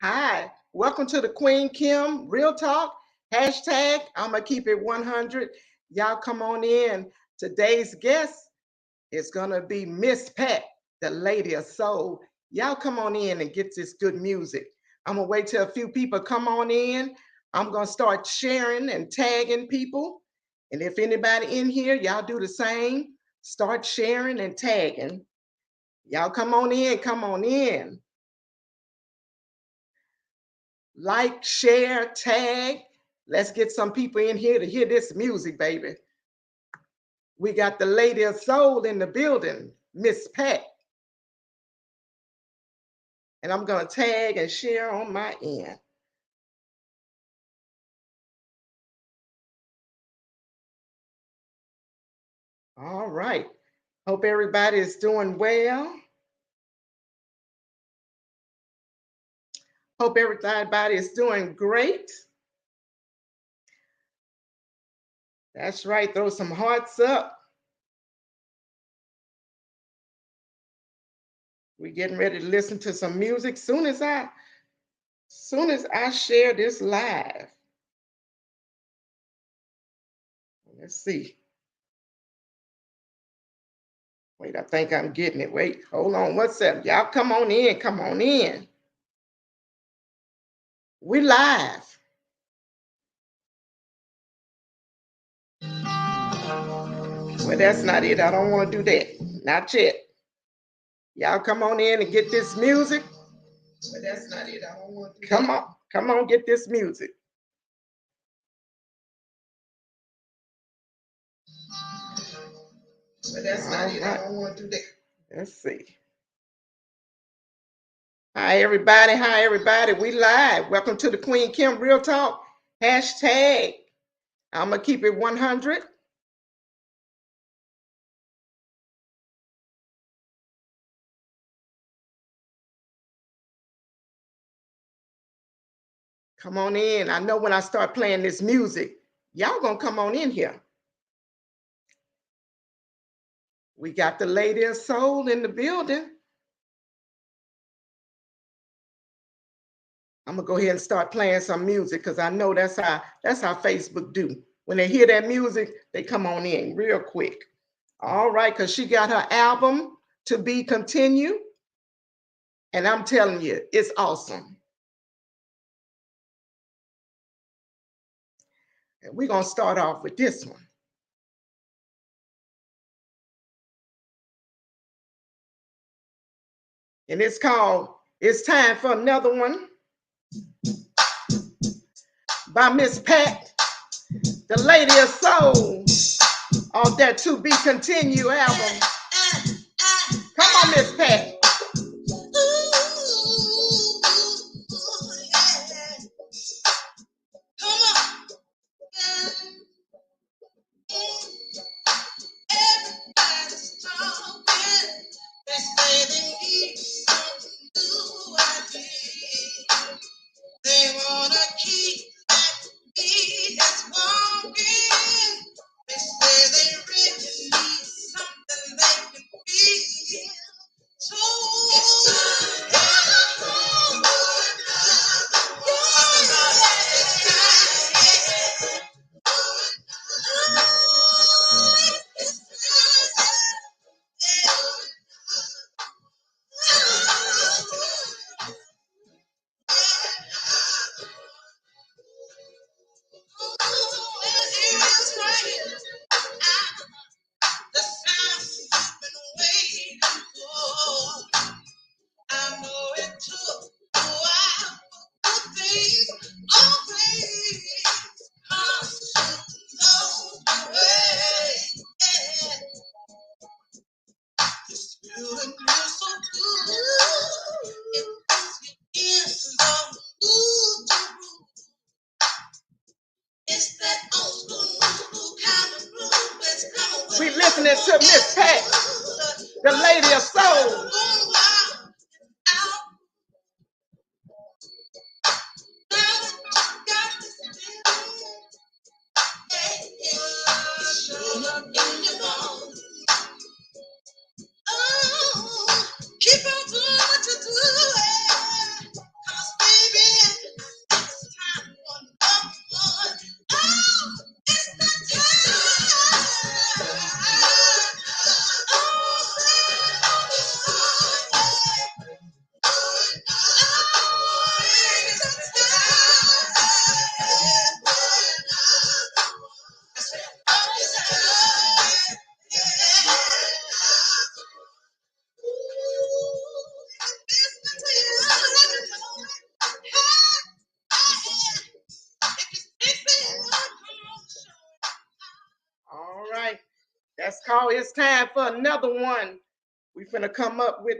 Hi, welcome to the Queen Kim Real Talk. Hashtag, I'm going to keep it 100. Y'all come on in. Today's guest is going to be Miss Pat, the Lady of Soul. Y'all come on in and get this good music. I'm going to wait till a few people come on in. I'm going to start sharing and tagging people. And if anybody in here, y'all do the same. Start sharing and tagging. Y'all come on in, come on in. Like, share, tag. Let's get some people in here to hear this music, baby. We got the Lady of Soul in the building, Miss Pat. And I'm going to tag and share on my end. All right. Hope everybody is doing well. Hope everybody is doing great. That's right. Throw some hearts up. We're getting ready to listen to some music soon as I share this live. Let's see. Wait, I think I'm getting it. Wait, hold on. What's up? Y'all come on in. Come on in. We live. Well, that's not it. I don't want to do that. Not yet. Y'all come on in and get this music. But that's not it. I don't want to do that. Come on. Come on, get this music. But that's not it. I don't want to do that. Let's see. Hi, everybody. Hi, everybody. We live. Welcome to the Queen Kim Real Talk. Hashtag, I'm going to keep it 100. Come on in. I know when I start playing this music, y'all going to come on in here. We got the Lady of Soul in the building. I'm gonna go ahead and start playing some music because I know that's how Facebook do. When they hear that music, they come on in real quick. All right, because she got her album to be continued. And I'm telling you, it's awesome. And we're gonna start off with this one. And it's called It's Time for Another One by Miss Pat, the Lady of Soul, on that To Be Continued album. Come on, Miss Pat. listening to Miss Pat, the Lady of Soul. Keep on doing what you do, 'cause baby, it's time for number one. Oh, it's the time. Oh, All right. That's called It's Time for Another One. We finna come up with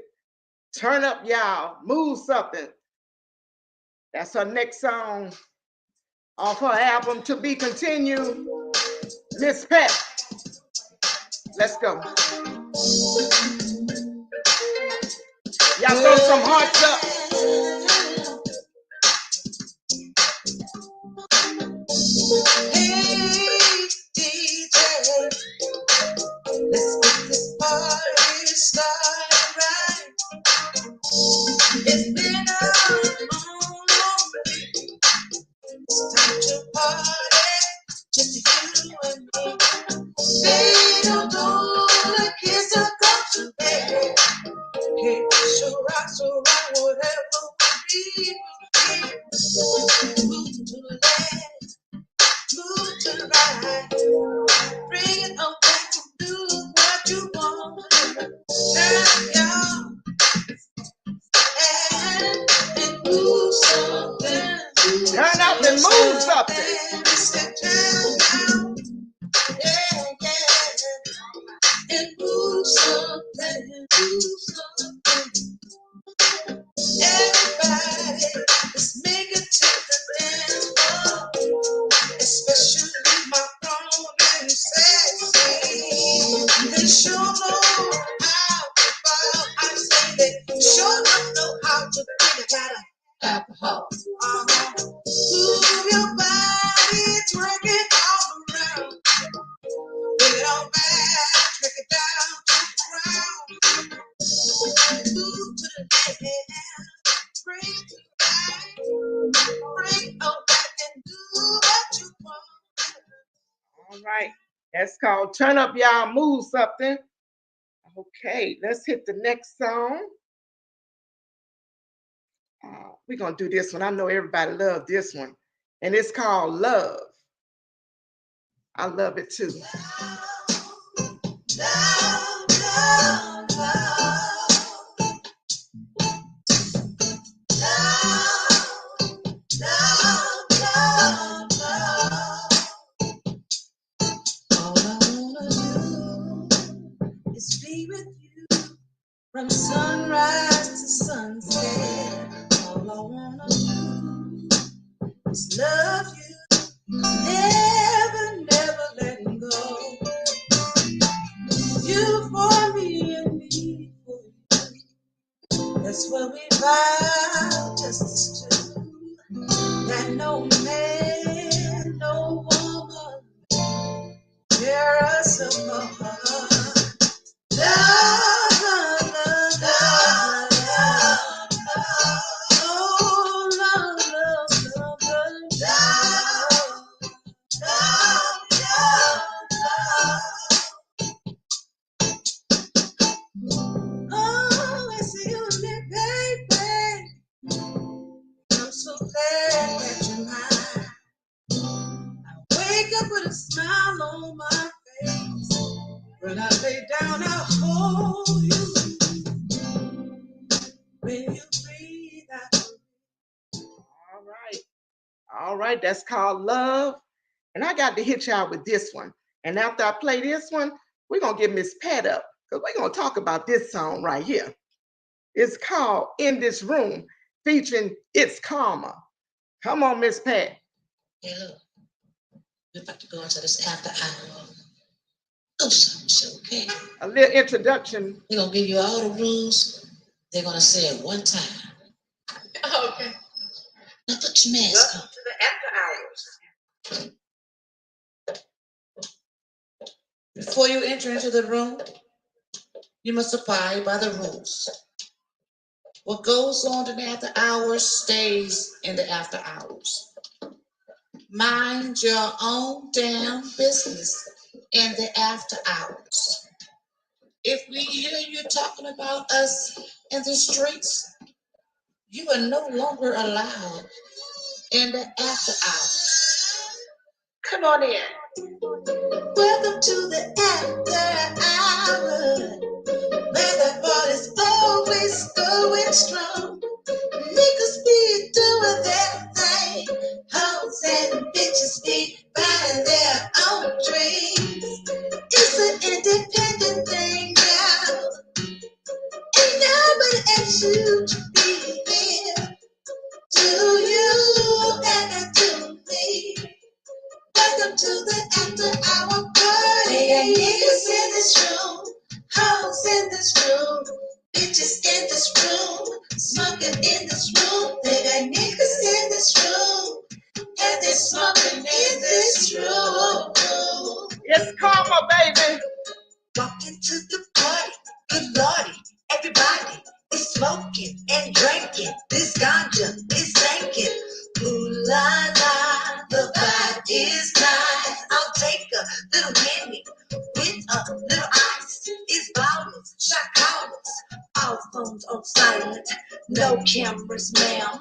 Turn Up Y'all, Move Something. That's her next song off her album To Be Continued. Miss Pat, let's go. Y'all throw some hearts up. hey, DJ, let's get this party started right. It's been a long week. It's time to party, just you and me. Baby, don't the kids are gone to bed. Okay, so rock, whatever we move to the left, move to the right. Bring it on back and do what you want. Turn y'all and move something. Turn up and move something. Turn down, yeah, and move something, move something. Everybody, let's make it to the dance floor, especially my grown and sexy. They sure know how to ball. I say they sure know how to bring it out of alcohol. Move your body, twerk it all around. Put it on back, take it down to the ground. Move to the left, bring to the right, bring on back and do what you want. All right. That's called Turn Up Y'all, Move Something. Okay, let's hit the next song. We're going to do this one. I know everybody loves this one. And it's called Love. I love it too. Love, love, love. Love, love, love, love. All I wanna do is be with you from sunrise to sunset. All I wanna do is love you, never, never letting go. You for me and me for you. That's what we vow, just as true. That no man, no woman tear us apart. Love, love, love, love, love, love. Oh, love, love, love, love, love, love. Oh, I see you in me, baby. I'm so glad that you're mine. Wake up with a smile on my face. When I lay down, I'll hold you. When you breathe out. All right. All right. That's called Love. And I got to hit y'all with this one. And after I play this one, we're going to get Miss Pat up because we're going to talk about this song right here. It's called In This Room, featuring It's Karma. Come on, Miss Pat. Hey, look, we're about to go into this after hour. Oh, so okay. A little introduction. They're gonna give you all the rules. They're gonna say it one time. Okay. Now put your mask on. To the after hours. Before you enter into the room, you must abide by the rules. What goes on in the after hours stays in the after hours. Mind your own damn business in the after hours. If we hear you talking about us in the streets, you are no longer allowed in the after hours. Come on in. Welcome to the after hours, where the party's always going strong. Niggas be doing their thing, hoes and bitches be buying their own dreams. It's an independent thing now. Ain't nobody asked you to be here. Do you and do me? Welcome to the after hour party. And niggas in this room, hoes in this room, bitches in this room, smoking in this room. They got niggas in this room, and they're smoking in this room. It's karma, baby. Walk into the party, good lordy, everybody is smoking and drinking. This ganja is sinking. Ooh la la, the vibe is nice. I'll take a little Henny with a little ice. It's bottles, shot callers, all phones on silent, no cameras, ma'am.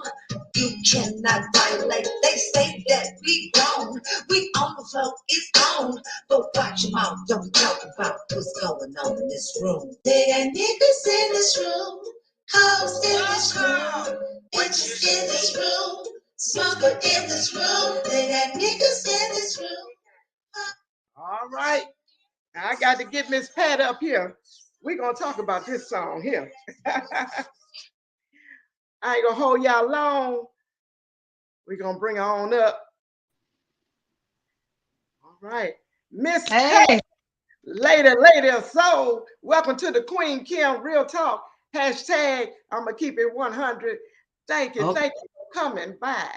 You cannot violate. They say that we grown, we on the floor, it's on. But watch your mouth, don't talk about what's going on in this room. There are niggas in this room, hoes in this room, bitches in this room, smoker in this room. There are niggas in this room. All right. I got to get Miss Pat up here. We're going to talk about this song here. I ain't going to hold y'all long. We're going to bring her on up. All right. Miss Pat, lady of soul, welcome to the Queen Kim Real Talk. Hashtag, I'm going to keep it 100. Thank you. Thank you for coming by.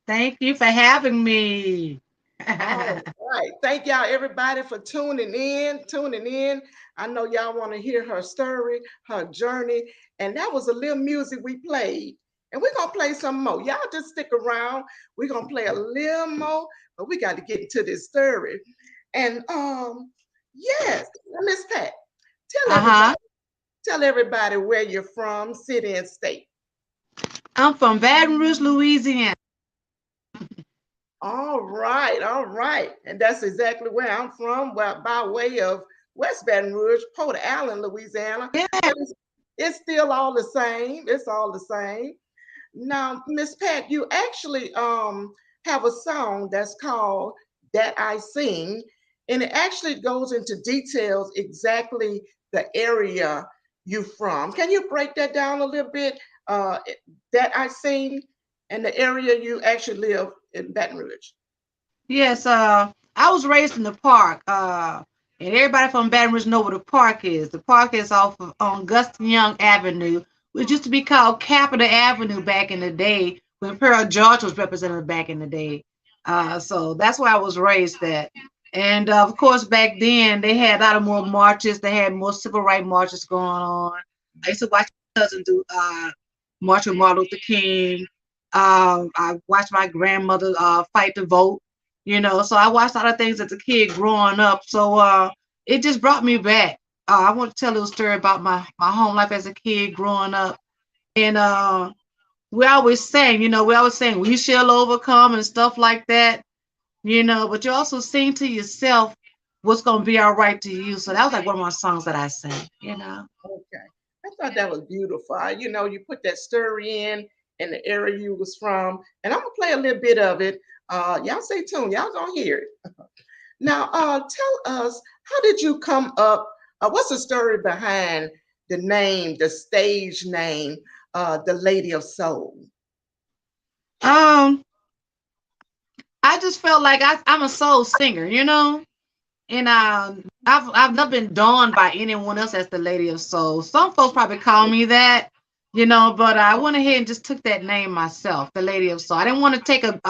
Thank you for having me. All right. Thank y'all, everybody, for tuning in. I know y'all want to hear her story, her journey. And that was a little music we played. And we're going to play some more. Y'all just stick around. We're going to play a little more, but we got to get into this story. And yes, Miss Pat, tell everybody where you're from, city and state. I'm from Baton Rouge, Louisiana. All right. And that's exactly where I'm from, by way of West Baton Rouge, Port Allen, Louisiana. Yeah. It's still all the same. It's all the same. Now, Miss Pat, you actually have a song that's called That I Sing, and it actually goes into details exactly the area you from. Can you break that down a little bit? That I Sing and the area you actually live in Baton Rouge. Yes, I was raised in the park. And everybody from Baton Rouge know what the park is. The park is off of on Guston Young Avenue, which used to be called Capitol Avenue back in the day when Pearl George was represented back in the day. So that's where I was raised at. And of course, back then they had a lot of more marches. They had more civil rights marches going on. I used to watch my cousin do march with Martin Luther King. I watched my grandmother fight to vote. So I watched a lot of things as a kid growing up. So it just brought me back. I want to tell a little story about my home life as a kid growing up. And we always sang, we shall overcome and stuff like that, but you also sing to yourself what's going to be all right to you. So that was like one of my songs that I sang. Okay. I thought that was beautiful. You put that story in and the area you was from. And I'm going to play a little bit of it. Y'all stay tuned. Y'all gonna hear it. Now, tell us, how did you come up? What's the story behind the name, the stage name, the Lady of Soul? I just felt like I'm a soul singer, And I've not been known by anyone else as the Lady of Soul. Some folks probably call me that, but I went ahead and just took that name myself, the Lady of Soul. I didn't want to take a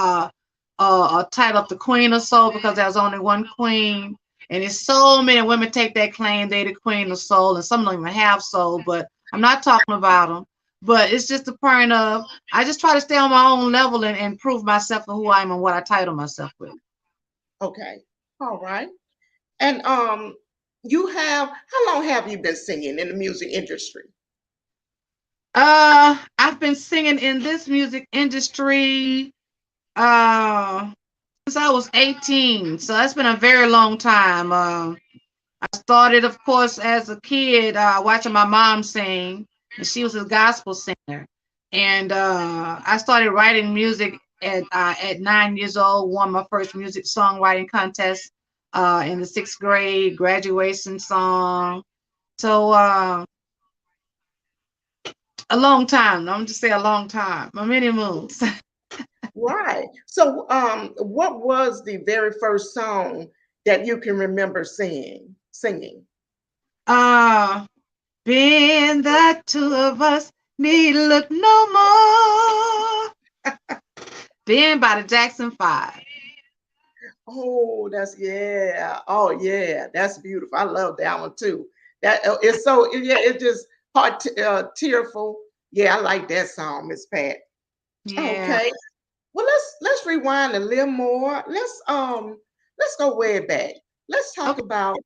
title of the Queen of Soul because there's only one queen, and there's so many women take that claim they the Queen of Soul, and some don't even have soul. But I'm not talking about them. But it's just the point of I just try to stay on my own level and prove myself for who I am and what I title myself with. Okay. All right. And how long have you been singing in the music industry? I've been singing in this music industry since I was 18, so that's been a very long time. I started, of course, as a kid watching my mom sing, and she was a gospel singer. And I started writing music at 9 years old. Won my first music songwriting contest in the 6th grade, graduation song. So a long time. I'm just say a long time. Many moons. Right. So, what was the very first song that you can remember singing? uh, Being that two of us need look no more. Being by the Jackson 5. Oh, yeah. Oh, yeah. That's beautiful. I love that one too. That it's so yeah. It's just tearful. Yeah, I like that song, Miss Pat. Yeah. Okay. Well, let's rewind a little more. Let's go way back. Let's talk Okay. about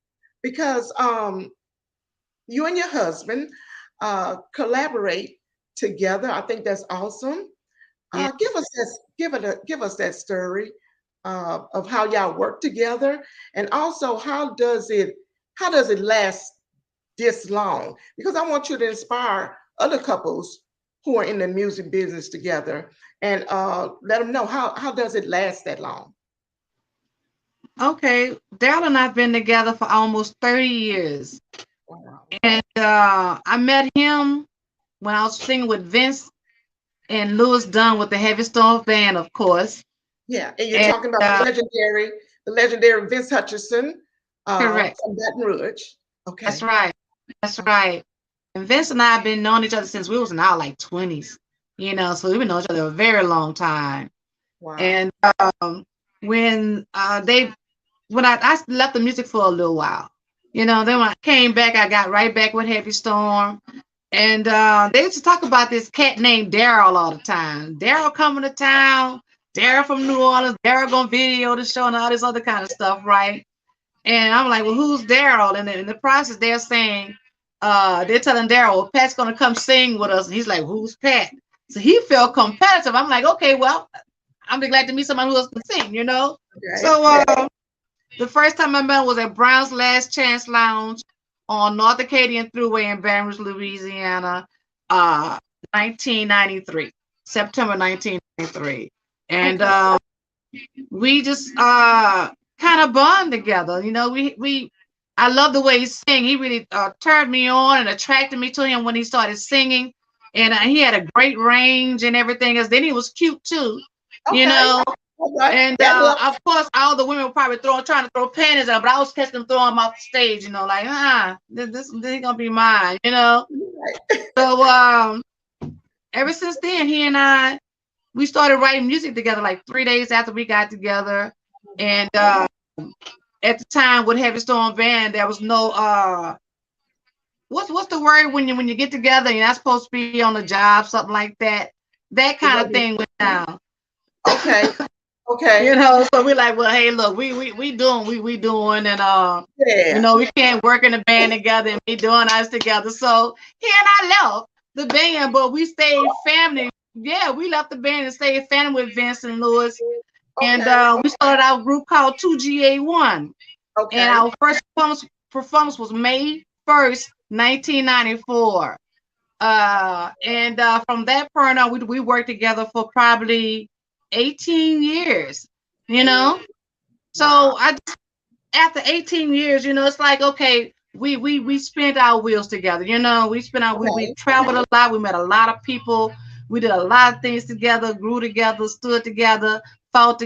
because you and your husband collaborate together. I think that's awesome. Yeah. Give us that story of how y'all work together, and also how does it last this long? Because I want you to inspire other couples who are in the music business together, and let them know how does it last that long. Okay. Daryl and I've been together for almost 30 years. Wow. And I met him when I was singing with Vince and Lewis Dunn with the Heavy Storm Band, of course. Yeah, and you're And talking about the legendary Vince Hutcherson correct. from Baton Rouge. That's Okay. right. That's right. And Vince and I have been knowing each other since we was in our like 20s, so we've been knowing each other a very long time. Wow. And when I left the music for a little while, then when I came back, I got right back with Heavy Storm. And they used to talk about this cat named Daryl all the time. Daryl coming to town, Daryl from New Orleans, Daryl gonna video the show and all this other kind of stuff, right? And I'm like, well, who's Daryl? And then in the process, they're saying, they're telling Daryl, well, Pat's gonna come sing with us. And he's like, who's Pat? So he felt competitive. I'm like, okay, well, I'm be glad to meet somebody who else can sing. Okay. So the first time I met him was at Brown's Last Chance Lounge on North Acadian Thruway in Baton Rouge, Louisiana, 1993, September 1993. And Okay. we just kind of bond together. I love the way he sang. He really turned me on and attracted me to him when he started singing. And he had a great range and everything else. Then he was cute too, you Okay. know. Okay. And That helps. of course, all the women were probably trying to throw panties at him, but I was catching them throwing them off the stage, like, this ain't gonna be mine. Right. So ever since then, he and I, we started writing music together like 3 days after we got together. And at the time with Heavy Storm Band, there was no what's the word when you get together and you're not supposed to be on a job, something like that. That It kind of wasn't. thing went down. Okay. Okay. So we're like, well, hey, look, we doing, and Yeah. we can't work in a band together and be doing us together. So he and I left the band, but we stayed family. Yeah, we left the band and stayed family with Vince and Lewis. And Okay. we started our group called 2GA1. And Okay. our first performance was May 1st, 1994. And from that point on, we worked together for probably 18 years. So Wow. after 18 years, it's like, okay, we spent our wheels together. We Okay. traveled a lot. We met a lot of people. We did a lot of things together, grew together, stood together, fought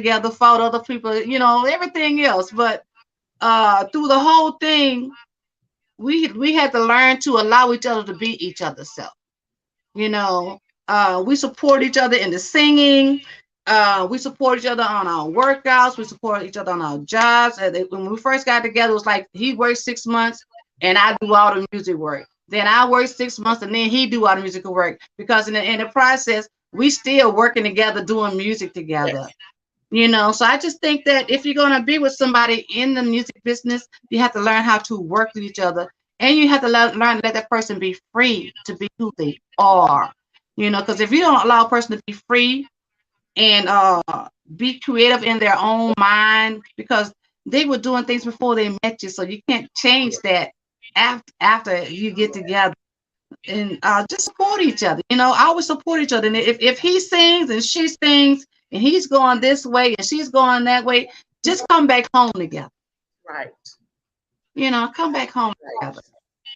other people, everything else. But through the whole thing, we had to learn to allow each other to be each other's self. You know, we support each other in the singing. We support each other on our workouts. We support each other on our jobs. When we first got together, it was like he worked 6 months and I do all the music work. Then I work 6 months and then he do all the musical work, because in the process, we still working together, doing music together. You know, so I just think that if you're going to be with somebody in the music business, you have to learn how to work with each other, and you have to learn to let that person be free to be who they are. You know, because if you don't allow a person to be free and be creative in their own mind, because they were doing things before they met you, so you can't change that after you get together. And just support each other. You know, always support each other. And if he sings and she sings and he's going this way and she's going that way, just come back home together. Right. You know, come back home Right. together.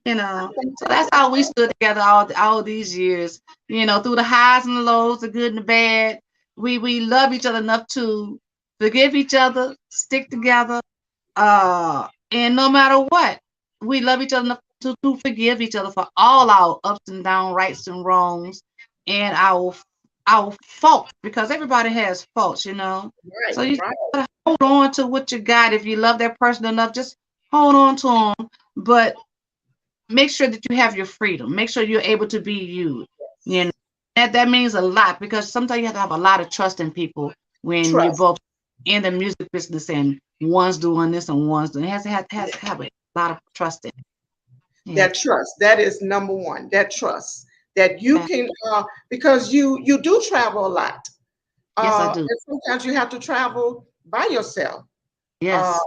You know, so that's how we stood together all these years. You know, through the highs and the lows, the good and the bad. We love each other enough to forgive each other, stick together, and no matter what, we love each other enough to forgive each other for all our ups and downs, rights and wrongs, and our faults, because everybody has faults, you know. So Right. you Right. gotta hold on to what you got. If you love that person enough, just hold on to them, but make sure that you have your freedom. Make sure you're able to be you. You know, that means a lot, because sometimes you have to have a lot of trust in people when you're Trust. both in the music business and one's doing this and one's doing it. Has to have a lot of trust in it. Yeah. That trust. That is number one. That trust that you can, because you do travel a lot, Yes, I do. and sometimes you have to travel by yourself, uh, Yes.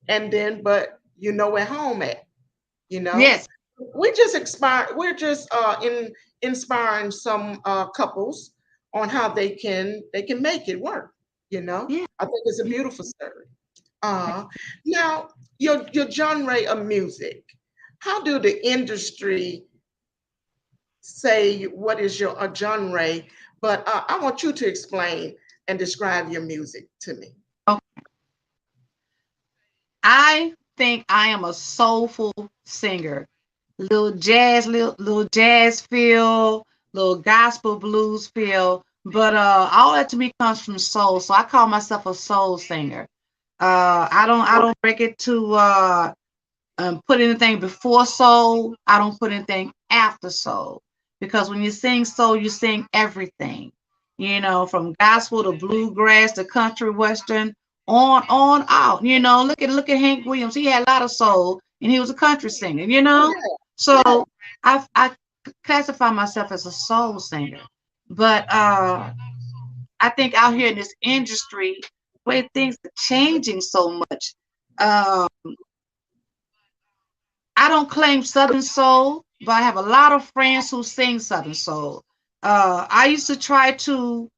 and then but you know where home at. You know, Yes. we're just inspiring some couples on how they can make it work. You know, Yeah. I think it's a Yeah. beautiful story. uh Now, your genre of music, how do the industry say what is your a genre? But I want you to explain and describe your music to me. Okay. I think I am a soulful singer. Little jazz feel, little gospel blues feel, but all that to me comes from soul. So I call myself a soul singer. I don't break it to put anything before soul. I don't put anything after soul, because when you sing soul, you sing everything. You know, from gospel to bluegrass to country western, on out. You know, look at Hank Williams. He had a lot of soul, and he was a country singer. You Yeah, know, so yeah. I classify myself as a soul singer, but I think out here in this industry, where things are changing so much. Um, I don't claim Southern Soul, but I have a lot of friends who sing Southern Soul. I used to try to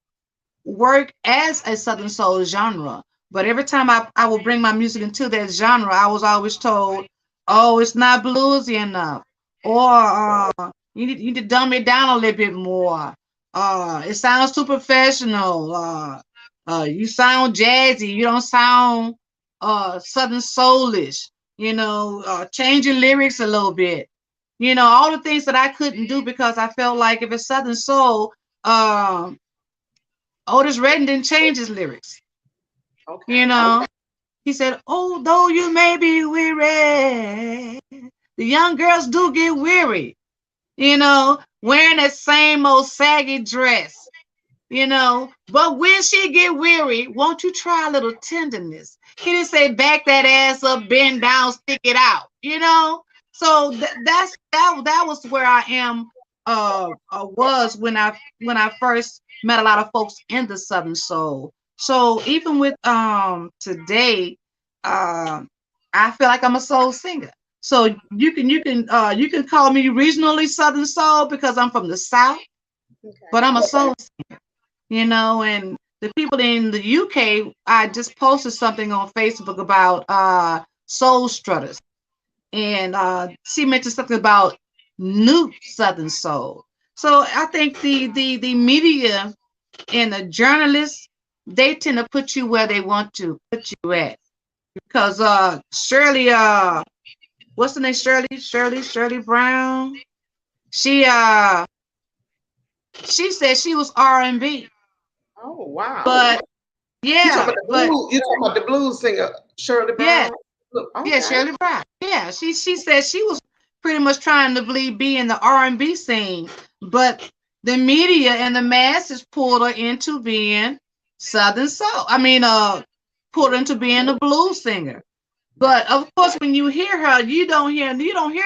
work as a Southern Soul genre, but every time I would bring my music into that genre, I was always told, oh, it's not bluesy enough, or you need to dumb it down a little bit more. It sounds too professional. You sound jazzy. You don't sound Southern Soulish. You know, change your lyrics a little bit. You know, all the things that I couldn't do, because I felt like if it's Southern Soul, um, Otis Redding didn't change his lyrics. You Okay. know, he said, although you may be weary, the young girls do get weary, you know, wearing that same old saggy dress, you know. But when she get weary, won't you try a little tenderness? He didn't say back that ass up, bend down, stick it out, you know. So that was where I am was when I first met a lot of folks in the Southern Soul. So even with today, I feel like I'm a soul singer. So you can call me regionally Southern Soul because I'm from the South, but Okay. I'm a soul, you know. And the people in the UK, I just posted something on Facebook about soul strutters, and she mentioned something about new Southern soul. So I think the media and the journalists, they tend to put you where they want to put you at. because Shirley, what's the name? Shirley Brown. She she said she was R&B, Oh, wow. but You talking yeah, about the but blues? You talking about the blues singer Shirley yeah, Brown? Look, yeah, okay. Shirley Brown. Yeah, she said she was pretty much trying to be in the R&B scene, but the media and the masses pulled her into being Southern soul. I mean, pulled her into being a blues singer. But of course, when you hear her, you don't hear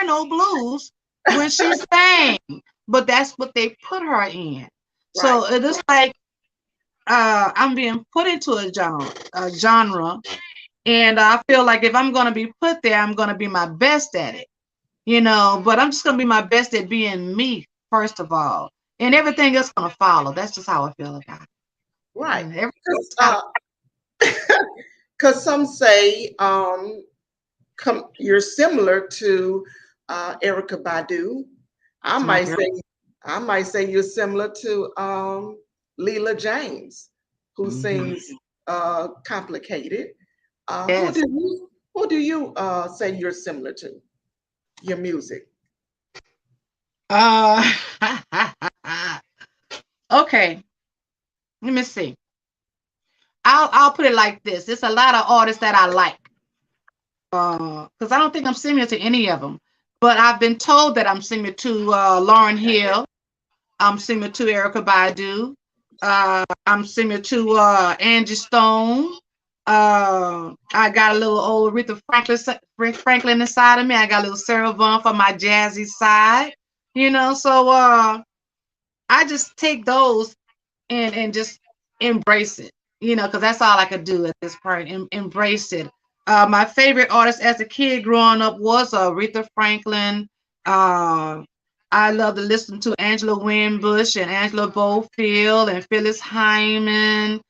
no blues when she sang. But that's what they put her in. Right. So it is like I'm being put into a genre, and I feel like if I'm gonna be put there, I'm gonna be my best at it. But I'm just gonna be my best at being me first of all, and everything else gonna follow. That's just how I feel about it. Right. Time. Because some say you're similar to Erica Badu. I might Mhm. say I might say you're similar to Leela James, who Mhm. sings Complicated. Who Yes. do you say you're similar to? Your music. Uh, okay. Let me see. I'll put it like this. There's a lot of artists that I like. Because I don't think I'm similar to any of them. But I've been told that I'm similar to Lauryn Hill. I'm similar to Erica Badu. I'm similar to Angie Stone. I got a little old Franklin inside of me. I got a little Sarah Vaughan for my jazzy side. So I just take those and just embrace it, because that's all I could do at this point. Embrace it. My favorite artist as a kid growing up was Aretha Franklin. Uh, I love to listen to Angela Winbush and Angela Bofield and Phyllis Hyman.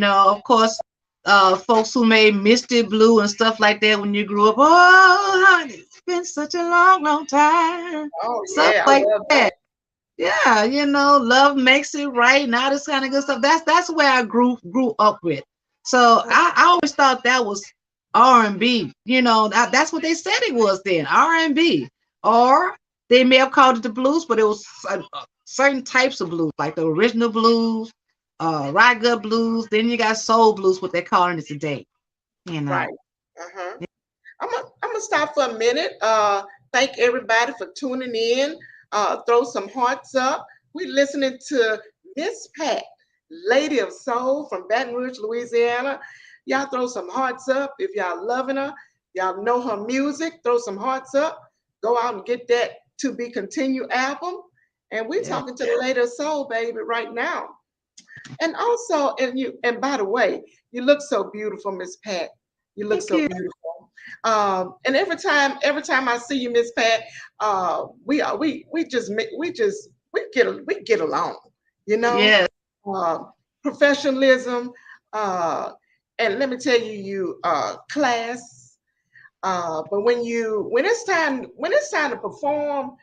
Of course, folks who made Misty Blue and stuff like that when you grew up. Oh, honey, it's been such a long, long time. Oh Stuff yeah, I like love that. that. Yeah, love makes it right and all this kind of good stuff. That's where I grew up with. So I always thought that was R&B. That's what they said it was then, R&B. Or they may have called it the blues, but it was certain types of blues, like the original blues, raga blues. Then you got soul blues, what they're calling it today. You know. Right. Uh-huh. I'm gonna stop for a minute. Thank everybody for tuning in. Throw some hearts up. We're listening to Miss Pat, Lady of Soul from Baton Rouge, Louisiana. Y'all throw some hearts up if y'all loving her. Y'all know her music. Throw some hearts up. Go out and get that To Be Continued album. And we're Yeah. talking to the Lady of Soul, baby, right now. And also, and by the way, you look so beautiful, Miss Pat. You look Thank so you. beautiful. And every time I see you, Miss Pat, we get along, you know. Yes. Uh, Professionalism, and let me tell you, class. But when it's time to perform,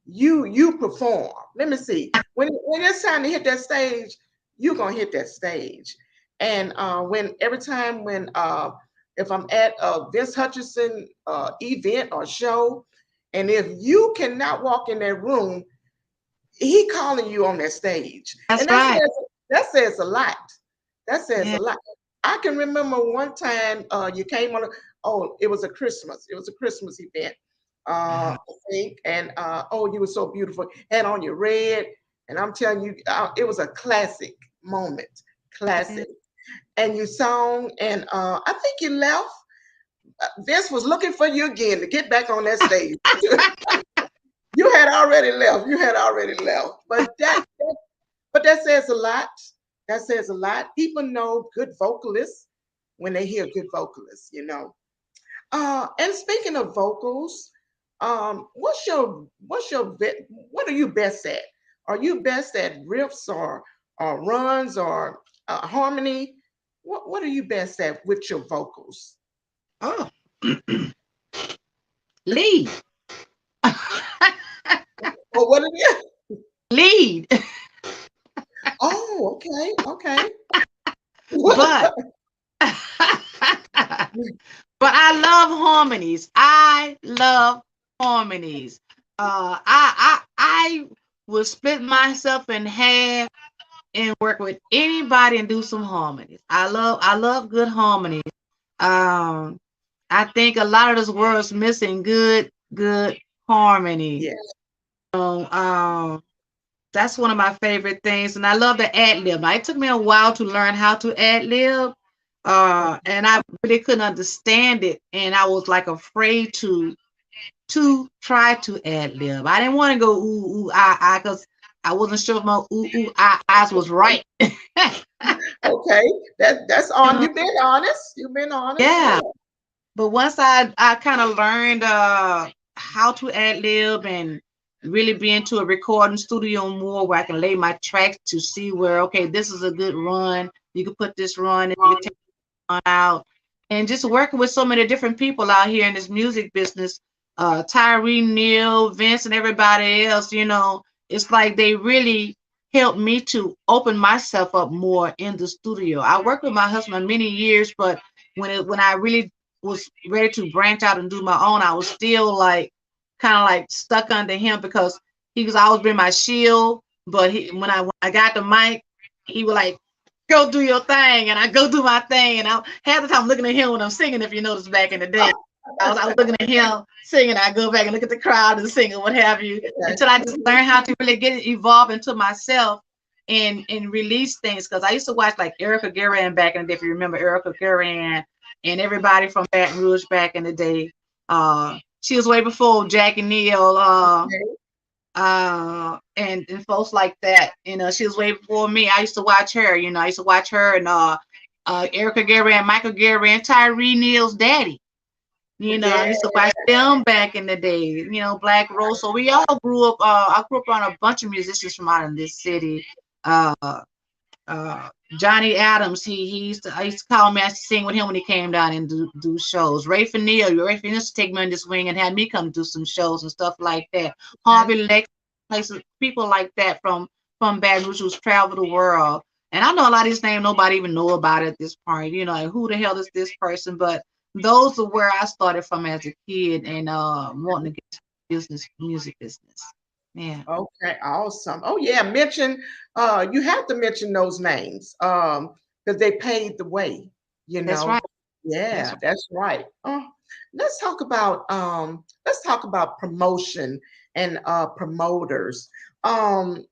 you perform. Let me see. When it's time to hit that stage, you're gonna hit that stage. And when every time when if I'm at a Vince Hutchinson event or show, and if you cannot walk in that room, he calling you on that stage, That's and right. that says a lot. That says Yeah. a lot. I can remember one time you came on. Oh, it was a Christmas. It was a Christmas event, Uh-huh. I think. And oh, you were so beautiful. Had on your red, and I'm telling you, it was a classic moment. Yeah. Classic. And you sung, and I think you left. Vince was looking for you again to get back on that stage. You had already left. You had already left. But that says a lot. That says a lot. People know good vocalists when they hear good vocalists. And speaking of vocals, what are you best at? Are you best at riffs or runs or harmony? What are you best at with your vocals? Oh, lead. Or what are you? Lead. Oh, okay, okay. But But I love harmonies. I love harmonies. I will split myself in half and work with anybody and do some harmonies. I love good harmonies. Um, I think a lot of this world's missing good harmony. Yes. So, that's one of my favorite things, and I love the ad lib. Now, it took me a while to learn how to ad lib, and I really couldn't understand it, and I was like afraid to try to ad lib. I didn't want to go ooh ooh ah because I wasn't sure if my ooh ooh ah ahs was right. Okay. That's on. You've been honest. You've been honest. Yeah, Yeah. but once I kind of learned how to ad lib and really be into a recording studio more where I can lay my tracks to see where, okay, this is a good run. You can put this run and you can take one out. And just working with so many different people out here in this music business, Tyree, Neal, Vince, and everybody else, it's like they really helped me to open myself up more in the studio. I worked with my husband many years, but when I really was ready to branch out and do my own, I was still like kind of like stuck under him because he was always been my shield. But when I got the mic, he was like, "Go do your thing," and I go do my thing, and I half the time looking at him when I'm singing. If you notice back in the day, I was looking at him singing. I go back and look at the crowd and sing or what have you, until I just learned how to really get it evolve into myself and release things. Because I used to watch like Erica Guerin back in the day. If you remember Erica Guerin and everybody from Baton Rouge back in the day, she was way before Jackie Neal, Okay. and folks like that. She was way before me. I used to watch her. I used to watch her and Erica Guerin, Michael Guerin, Tyree Neal's daddy. Yeah. I used to watch them back in the day. Black Rose. So we all grew up. I grew up around a bunch of musicians from out in this city. Uh, uh, Johnny Adams. I used to call him. I used to sing with him when he came down and do shows. Ray Finneal used to take me on this wing and had me come do some shows and stuff like that. Harvey Lex, places, people like that from Baton Rouge who's traveled the world. And I know a lot of these names nobody even know about at this point. Like who the hell is this person? But those are where I started from as a kid and wanting to get to music business. Yeah, Okay, awesome. Oh yeah, you have to mention those names because they paved the way, you that's know. right. That's Yeah, right. that's right. Let's talk about promotion and promoters. Um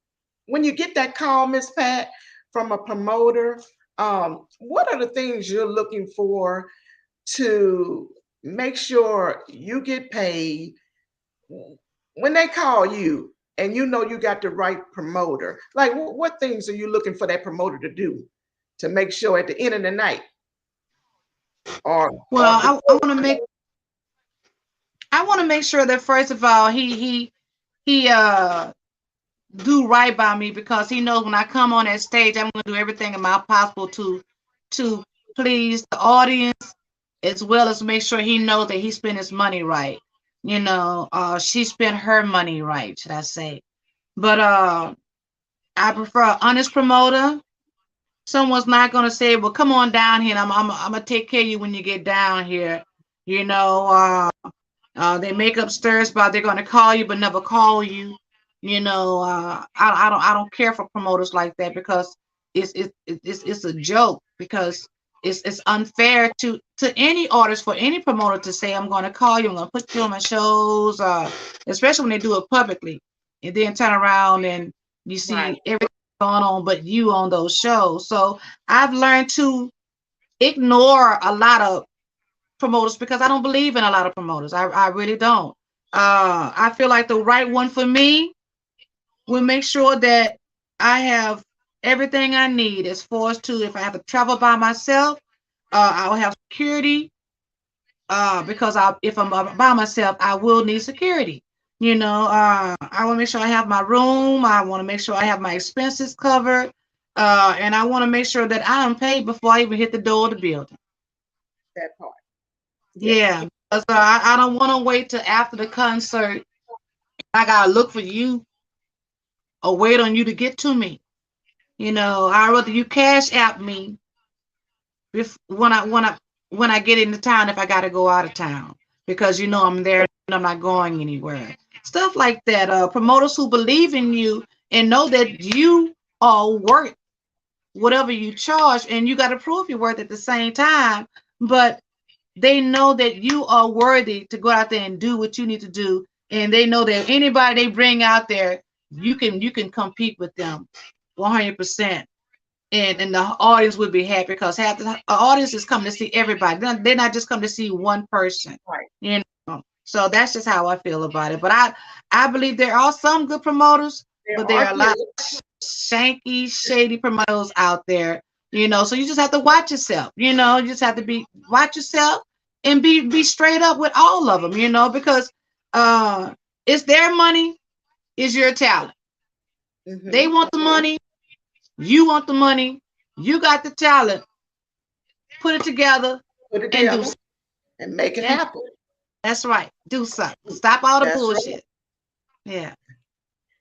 when you get that call, Miss Pat, from a promoter, what are the things you're looking for to make sure you get paid when they call you and you know you got the right promoter? Like what things are you looking for that promoter to do to make sure at the end of the night or Well, I before? want to make sure that first of all he do right by me because he knows when I come on that stage I'm going to do everything in my possible to please the audience as well as make sure he knows that he spent his money right. She spent her money right, should I say? But I prefer an honest promoter. Someone's not going to say, "Well, come on down here, and I'm gonna take care of you when you get down here." You know, they make up stories about they're going to call you but never call you. I don't care for promoters like that because it's a joke because it's unfair to any artist for any promoter to say I'm going to call you, I'm going to put you on my shows, especially when they do it publicly, and then turn around and you Right, see everything going on but you on those shows. So I've learned to ignore a lot of promoters because I don't believe in a lot of promoters. I really don't. I feel like the right one for me will make sure that I have everything I need as far as to if I have to travel by myself, I'll have security. Because if I'm by myself, I will need security. I want to make sure I have my room. I want to make sure I have my expenses covered. And I want to make sure that I am paid before I even hit the door of the building. that part. Yes. Yeah, because I don't want to wait till after the concert. I gotta look for you or wait on you to get to me. I rather you cash app me when I when I get into town if I got to go out of town because you know I'm there and I'm not going anywhere. Stuff like that. Promoters who believe in you and know that you are worth whatever you charge, and you got to prove your worth at the same time. But they know that you are worthy to go out there and do what you need to do, and they know that anybody they bring out there, you can compete with them 100%, and the audience would be happy because half the audience is coming to see everybody. They're not just coming to see one person, Right. you know. So that's just how I feel about it. But I believe there are some good promoters, There but there are are a good. lot of shanky, shady promoters out there, you know. So you just have to watch yourself, you know. You just have to watch yourself and be straight up with all of them, you know, because uh, it's their money, it's your talent. They Mm-hmm. want the money, you want the money, you got the talent. Put it together Put it and do together something. and make it And happen. that's right. Do something. Stop all the That's right. bullshit. Yeah.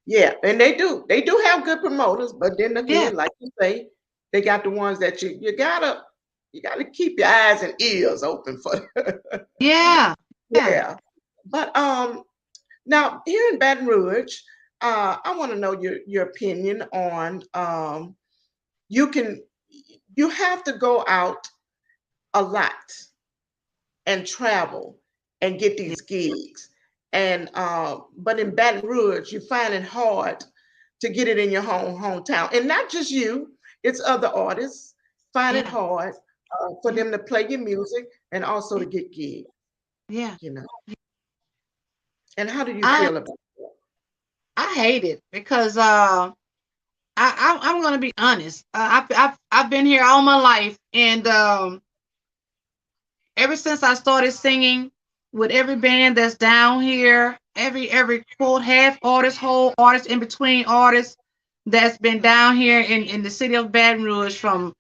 Yeah, and they do. They do have good promoters, but then Yeah. again, like you say, they got the ones that you gotta keep your eyes and ears open for. Yeah. Yeah. Yeah. But now here in Baton Rouge, I want to know your opinion on you can you have to go out a lot and travel and get Yeah. these gigs. And but in Baton Rouge, you find it hard to get it in your hometown. And not just you, it's other artists find it Yeah. hard for Yeah. them to play your music and also Yeah. to get gigs, Yeah. you know. And how do you I feel about that? I hate it because I'm gonna be honest. I've been here all my life, and ever since I started singing with every band that's down here, every quote half artist, whole artist, in between artists that's been down here in the city of Baton Rouge, from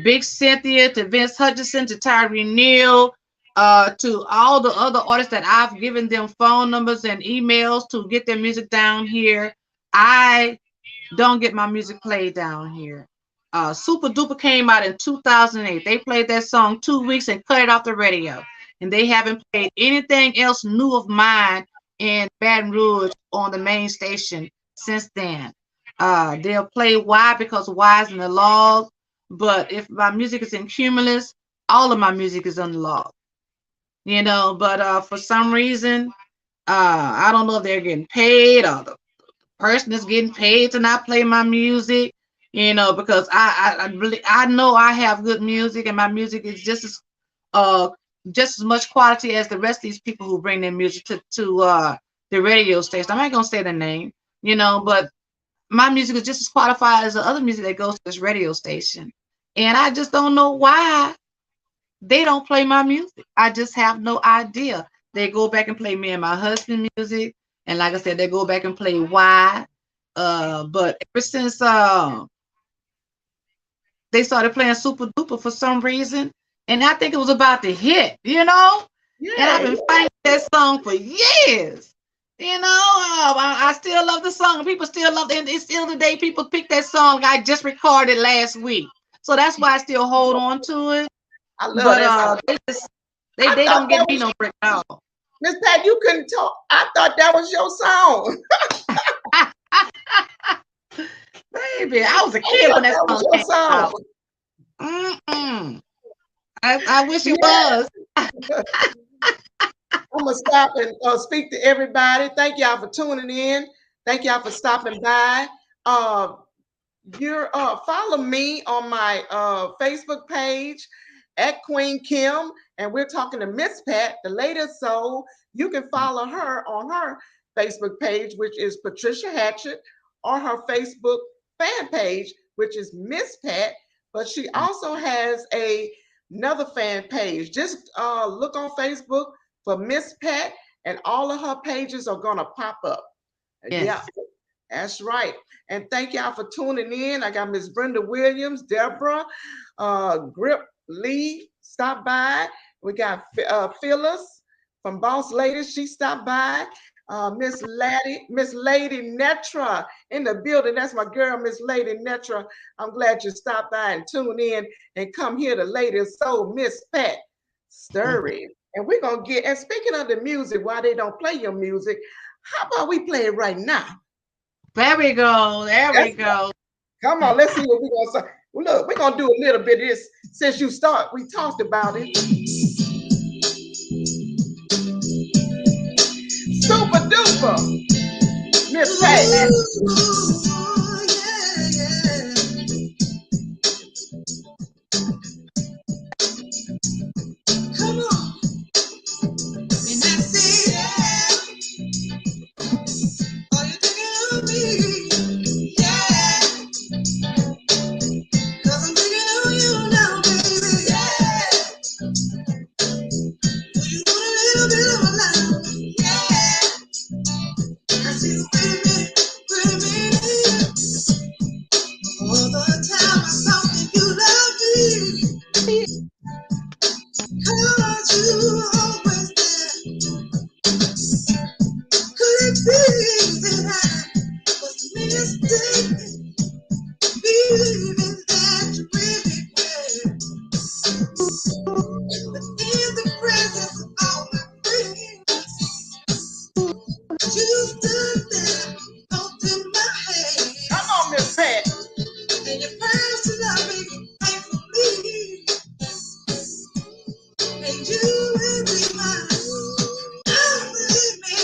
Big Cynthia to Vince Hutchinson to Tyree Neal, to all the other artists that I've given them phone numbers and emails to get their music down here. I don't get my music played down here. Super Duper came out in 2008. They played that song 2 weeks and cut it off the radio. And they haven't played anything else new of mine in Baton Rouge on the main station since then. They'll play Y because Y is in the log. But if my music is in Cumulus, all of my music is on the log. You know, but for some reason, I don't know if they're getting paid or the person is getting paid to not play my music, you know, because I know I have good music and my music is uh just as much quality as the rest of these people who bring their music to the radio station. I'm not gonna say the name, you know, but my music is just as qualified as the other music that goes to this radio station. And I just don't know why they don't play my music. I just have no idea. They go back and play me and my husband music, and like I said, they go back and play Y. But ever since they started playing Super Duper for some reason, and I think it was about to hit, you know. And I've Yeah, been fighting that song for years. You know, I still love the song. People still love it. And it's still the day people pick that song I just recorded last week. So that's why I still hold on to it. I love But that song. I they thought don't that get me was no break at all. Miss Pat. You couldn't talk. I thought that was your song. Baby, I was a I kid thought when that that was song your came song. out. Mm-mm. I wish it Yeah. was. I'm gonna stop and speak to everybody. Thank y'all for tuning in. Thank y'all for stopping by. Uh, you're follow me on my Facebook page at Queen Kim, and we're talking to Miss Pat, the latest soul. You can follow her on her Facebook page, which is Patricia Hatchett, or her Facebook fan page, which is Miss Pat. But she also has another fan page. Just look on Facebook for Miss Pat, and all of her pages are gonna pop up. Yeah, Yes. that's right. And thank y'all for tuning in. I got Miss Brenda Williams, Deborah, Grip Lee stopped by. We got Phyllis from Boss Ladies. She stopped by. Miss Lady Netra in the building. That's my girl, Miss Lady Netra. I'm glad you stopped by and tuned in and come here to Lady Soul, Miss Pat. Stirring. And we're gonna get, and speaking of the music, why they don't play your music, how about we play it right now? There we go. There we That's go. Come on, let's see what we're gonna say. Well, look, we're gonna do a little bit of this since you start. We talked about it. Super duper. Miss Pat. Come on. And I say, are you thinking of me? Yeah. 'Cause I'm thinking of you now, baby. Yeah. Do you want a little bit of my love? Yeah. I see you pretty minute. All the time I saw that you love me. 'Cause you always there. Could it be that I was mistaken? Believing that you really care. But in the presence of all my friends, you stood there, holding my hand. Come on, Miss Pat. And you promised to love me faithfully. And you will be mine. Oh, believe me,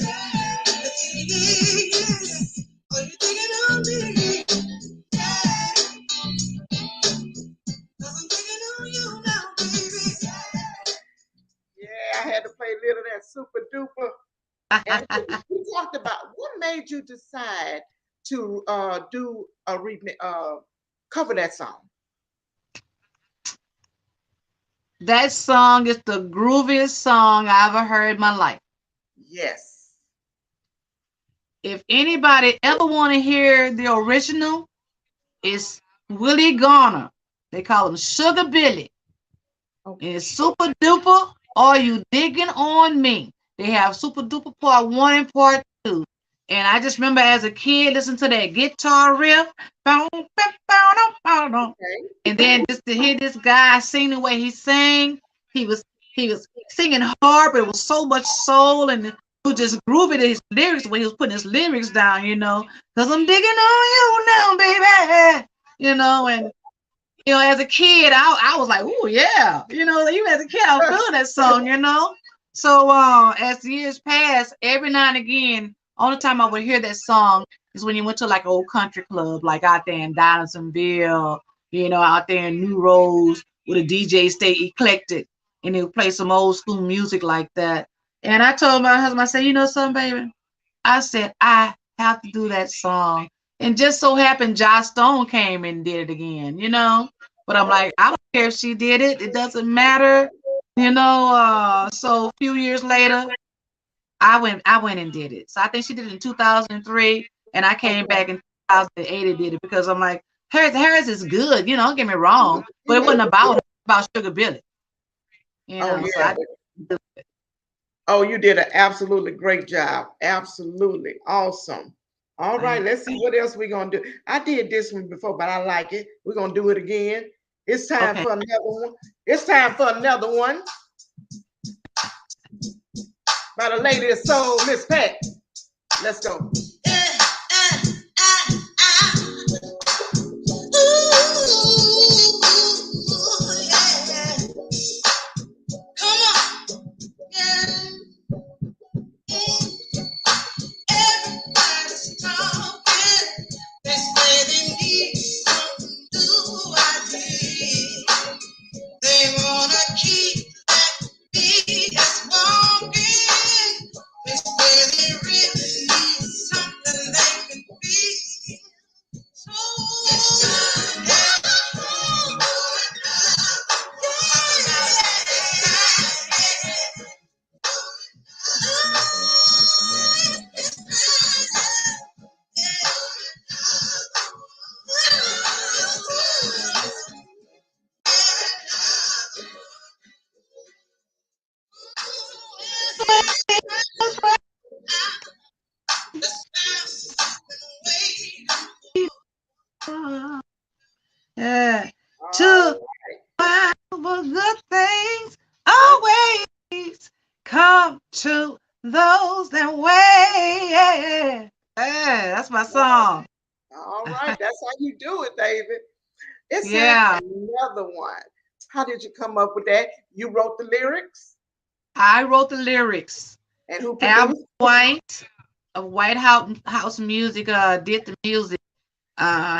yeah. Are you thinking of me? Yeah. 'Cause I'm thinking of you now, baby. Yeah, I had to play a little of that super duper. And we talked about what made you decide to do a cover that song. That song is the grooviest song I ever heard in my life. Yes. If anybody ever want to hear the original, it's Willie Garner. They call him Sugar Billy. Okay. And it's Super Duper. Are You Digging on Me? They have Super Duper Part 1 and Part 2. And I just remember as a kid listening to that guitar riff. Okay. And then just to hear this guy sing the way he sang, he was singing hard, but it was so much soul, and he was just grooving his lyrics when he was putting his lyrics down, because I'm digging on you now, baby. And as a kid, I was like, oh yeah, even as a kid, I was feeling that song. So as the years passed, every now and again, only time I would hear that song is when you went to like an old country club, like out there in Donaldsonville, out there in New Rose, where the DJ stay eclectic and they would play some old school music like that. And I told my husband, I said, you know something, baby? I said, I have to do that song. And just so happened Joss Stone came and did it again, But I'm like, I don't care if she did it. It doesn't matter, So a few years later, I went and did it. So I think she did it in 2003, and I came back in 2008 and did it because I'm like, Harris is good, don't get me wrong, but it wasn't about Sugar Billy, Oh, So yeah. Oh, you did an absolutely great job. Absolutely awesome. All right, let's see what else we're gonna do. I did this one before, but I like it. We're gonna do it again. It's time for another one. It's time for another one by the lady of soul, Miss Pat. Let's go. Everybody's talking. They're spreading news. Do I did. They wanna keep that BS walking. They say they really need something they can be. So it's time. Yeah. To find for good things. to those that wait. Yeah, that's my song. All right, that's how you do it, David. It said Yeah, another one. How did you come up with that? You wrote the lyrics, I wrote the lyrics. and who Albert produced? White of White House Music did the music.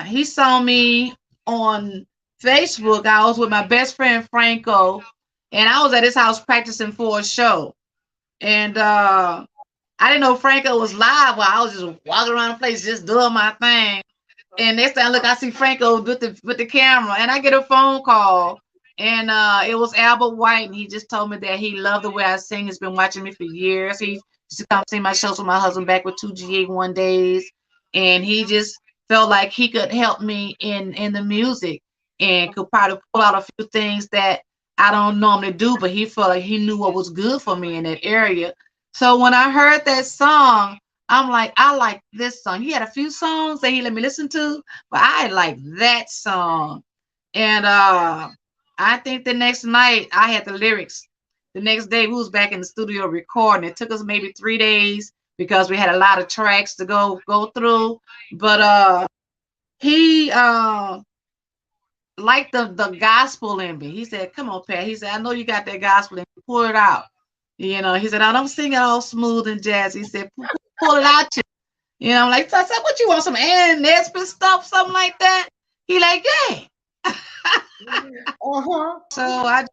He saw me on Facebook. I was with my best friend Franco, and I was at his house practicing for a show. And I didn't know Franco was live while I was just walking around the place, just doing my thing. And next time I look, I see Franco with the camera, and I get a phone call, and it was Albert White, and he just told me that he loved the way I sing. He's been watching me for years. He used to come see my shows with my husband back with 2G81 days, and he just felt like he could help me in the music and could probably pull out a few things that I don't normally do, but he felt like he knew what was good for me in that area. So when I heard that song, I'm like, I like this song. He had a few songs that he let me listen to, but I like that song. And I think the next night I had the lyrics. The next day we was back in the studio recording. It took us maybe 3 days because we had a lot of tracks to go through. But he liked the gospel in me. He said, "Come on, Pat." He said, "I know you got that gospel in you. Pull it out." You know, he said, "I don't sing it all smooth and jazzy." He said, "Pull it out." You know, I'm like, so I said, "What you want, some Ann Nesbitt stuff, something like that?" He like, "Yeah." Uh-huh. So I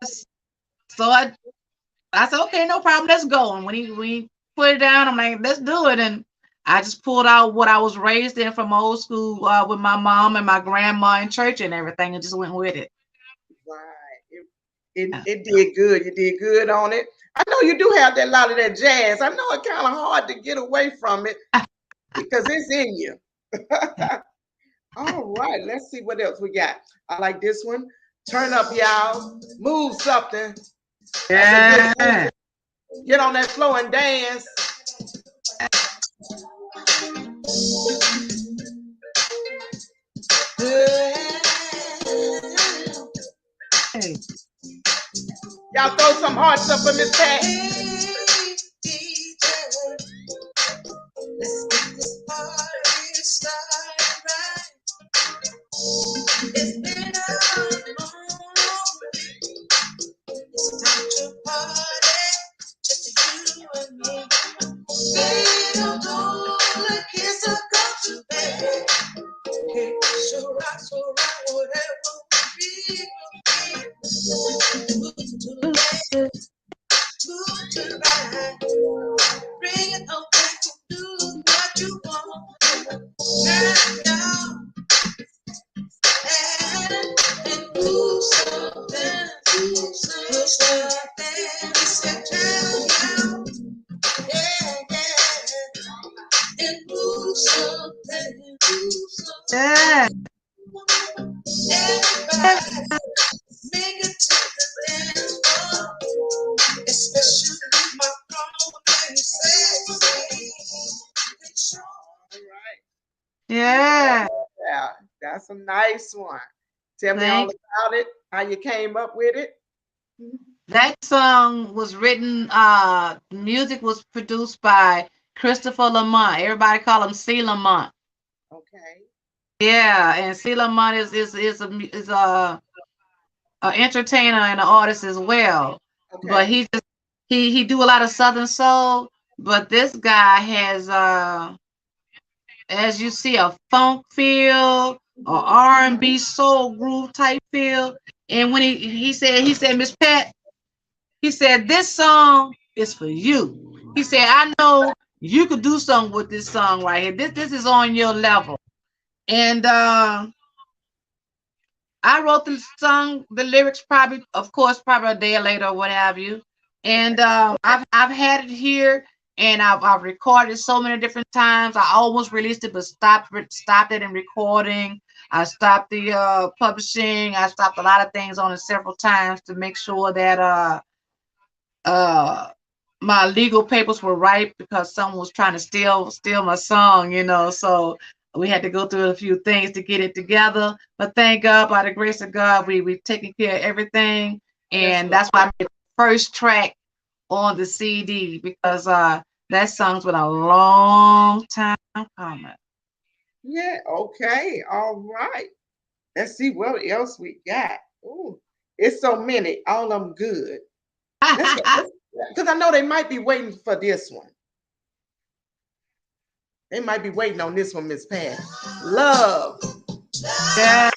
said, "Okay, no problem, let's go." And when we put it down, I'm like, "Let's do it." And I just pulled out what I was raised in from old school with my mom and my grandma in church and everything, and just went with it. Right. It did good. You did good on it. I know you do have that lot of that jazz. I know it's kind of hard to get away from it because it's in you. All right, let's see what else we got. I like this one. Turn up, y'all. Move something. That's a good Yeah. one. Get on that floor and dance. Hey. Y'all throw some hearts up for Miss Pat. Let's get this party started right. It's been a long day. It's time to party, just you and me. Baby, don't go like it's a go to bed. Okay, so right, whatever we will be. Move to the left, move to the right. Bring it on back to do what you want. Turn it down and move something, move something. We said turn down, yeah, and move something, move Yeah. something. Everybody, make it to the dance floor, especially my grown and sexy. All right. Yeah. Yeah, that's a nice one. Tell me all Thank about it, how you came up with it. That song was written, music was produced by Christopher Lamont. Everybody call him C. Lamont. Okay. Yeah, and C. Lamont is a entertainer and an artist as well. But Okay. he do a lot of Southern soul. But this guy has as you see, a funk feel, or R&B soul groove type feel. And when he said, Miss Pat, he said, this song is for you. He said, I know you could do something with this song right here. This is on your level. And I wrote the song, the lyrics probably, of course, probably a day later or what have you. And I've had it here, and I've recorded so many different times. I almost released it, but stopped it in recording. I stopped the publishing. I stopped a lot of things on it several times to make sure that uh my legal papers were right, because someone was trying to steal my song, so we had to go through a few things to get it together. But thank God, by the grace of God, we've taken care of everything. That's And right. that's why I made the first track on the CD because that song's been a long time coming. Yeah, okay, all right. Let's see what else we got. Ooh, it's so many, all of them good. Let's because I know they might be waiting for this one. They might be waiting on this one, Miss Pat. Love. Yeah.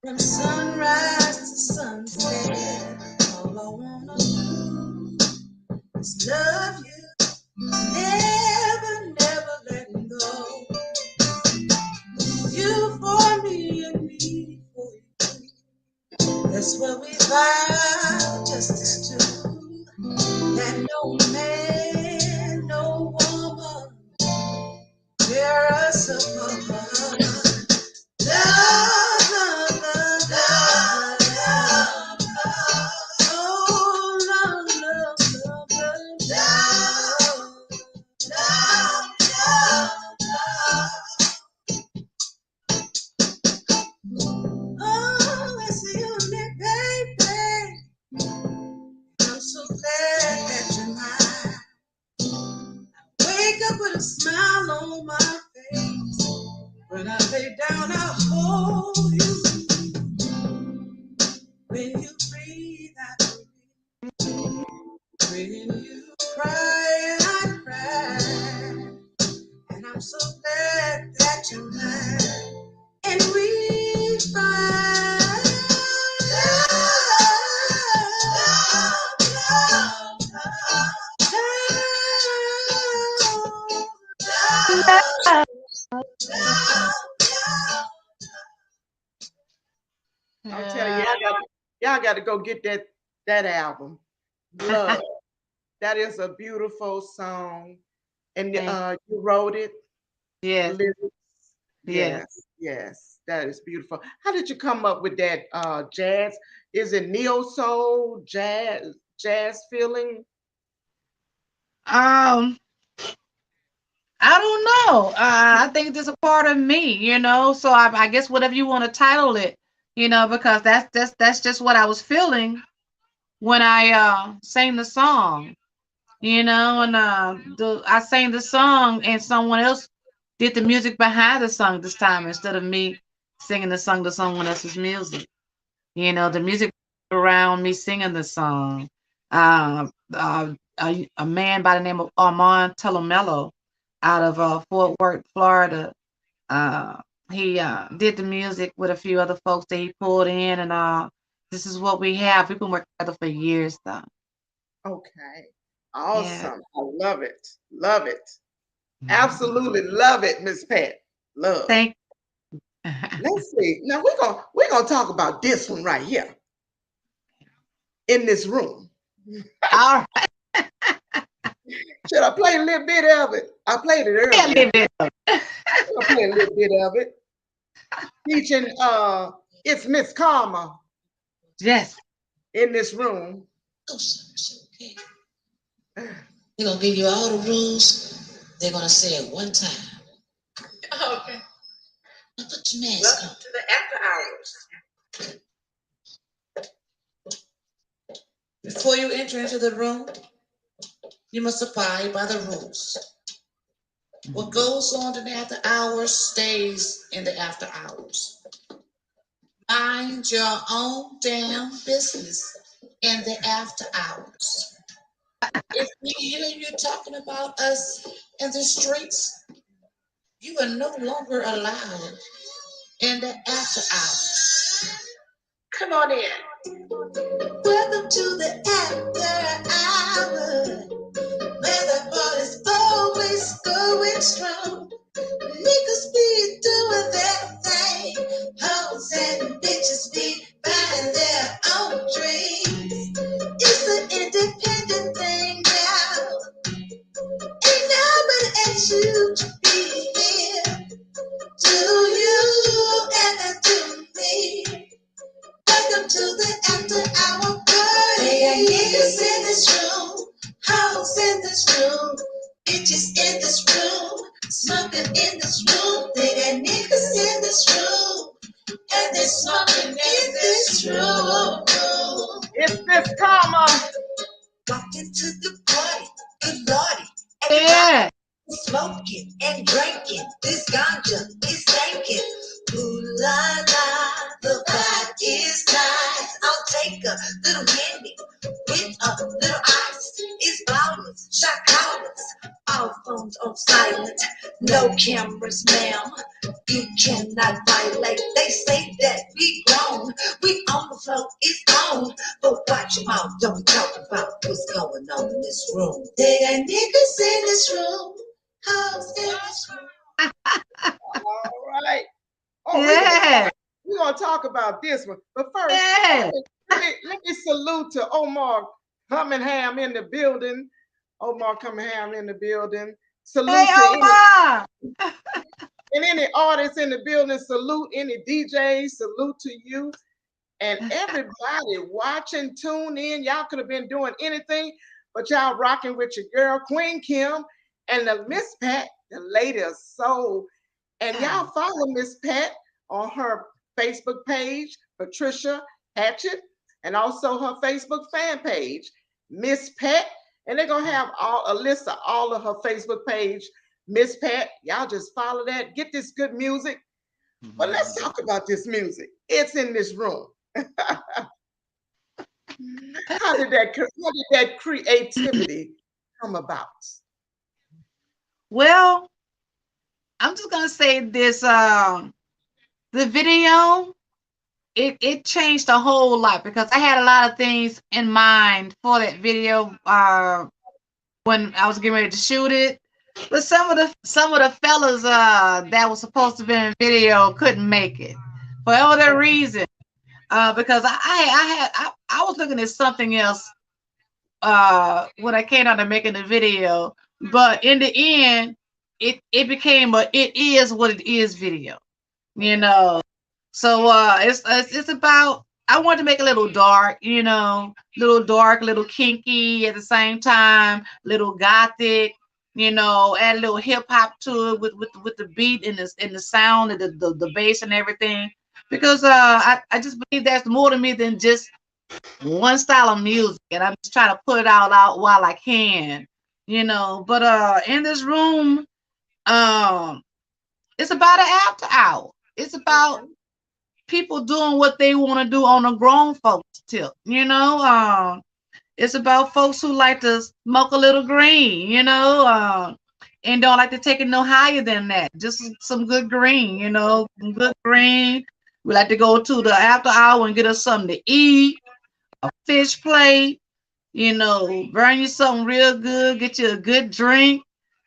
From sunrise to sunset, all I wanna do is love you, never, never letting go. You for me and me for you. That's what we vow, just as two. That no man, no woman tear us apart. Love, love, love, love, love, love. Oh, love, love, love, love, love, love, love. Oh, I see you, baby. I'm so glad that you're mine. Wake up with a smile on my face. When I lay down, I hold you. When you breathe, I breathe. When you cry, I cry. And I'm so glad that you're mine. And we find I'm telling you, y'all got to go get that album, Love. That is a beautiful song, and you wrote it. Yes. Lyrics. Yes. Yes, that is beautiful. How did you come up with that jazz? Is it neo soul, jazz feeling? Um, I don't know. I think it's a part of me, you know. So I guess whatever you want to title it, you know, because that's just what I was feeling when I sang the song, you know, and I sang the song and someone else did the music behind the song this time instead of me singing the song to someone else's music. You know, the music around me singing the song. A man by the name of Armand Telomello out of Fort Worth, Florida. Uh, he did the music with a few other folks that he pulled in, and this is what we have. We've been working together for years, though. Okay, Yeah. awesome. I love it. Love it. Absolutely love it, Miss Pat. Love. Thank. Let's see. Now we're gonna talk about this one right here in this room. All right. Should I play a little bit of it? I played it Yeah, a earlier. little bit. I'll play a little bit of it. Teaching it's Miss Karma Yes. in this room. okay. They're gonna give you all the rules. They're gonna say it one time. Okay. Now put your mask on. Welcome to the after hours. Before you enter into the room, you must abide by the rules. What goes on in the after hours stays in the after hours. Mind your own damn business in the after hours. If we hear you talking about us in the streets, you are no longer allowed in the after hours. Come on in. Welcome to the after hours, where the party's always going strong. Niggas be doing their thing, hoes and bitches be buying their own dreams. It's an independent thing now. Ain't nobody asked you to be here. Do you ever do me? Welcome to the after hour party. Yes, in this room. They got niggas in this room. And there's something in this room. It's this karma. Walked into the party, good lordy. Yeah. Smoking and drinking, this ganja is stinking. Ooh la la, the vibe is nice. I'll take a little candy with a little ice. It's ballers, shot callers, all phones on silent, no cameras, ma'am. You cannot violate. They say that we grown, we on the floor, it's on. But watch your mouth, don't talk about what's going on in this room. They got niggas in this room. All right. Oh, Yeah. we're gonna talk about this one. But first, Yeah. let me salute to Omar Cummingham in the building. Omar Cummingham in the building. Salute Hey, to Omar. any artists in the building. Salute any DJs. Salute to you. And everybody watching, tune in. Y'all could have been doing anything, but y'all rocking with your girl, Queen Kim, and the Miss Pat, the lady of soul. And y'all follow Miss Pat on her Facebook page, Patricia Hatchett, and also her Facebook fan page, Miss Pat. And they're gonna have a list of all of her Facebook page, Miss Pat. Y'all just follow that. Get this good music. But let's talk about this music. It's in this room. How did that creativity come about? Well, I'm just gonna say this. The video, it changed a whole lot because I had a lot of things in mind for that video when I was getting ready to shoot it. But some of the fellas that was supposed to be in the video couldn't make it for other reason. Because I was looking at something else when I came out to making the video, but in the end, it became a "it is what it is" video, you know. So it's about, I wanted to make a little dark, little dark, little kinky at the same time, little gothic, add a little hip hop to it with the beat and the sound and the bass and everything. Because I just believe there's more to me than just one style of music, and I'm just trying to put it out while I can, But in this room, it's about an after hour. It's about people doing what they want to do on a grown folks tip, It's about folks who like to smoke a little green, and don't like to take it no higher than that. Just some good green, some good green. We like to go to the after hour and get us something to eat, a fish plate, burn you something real good, get you a good drink.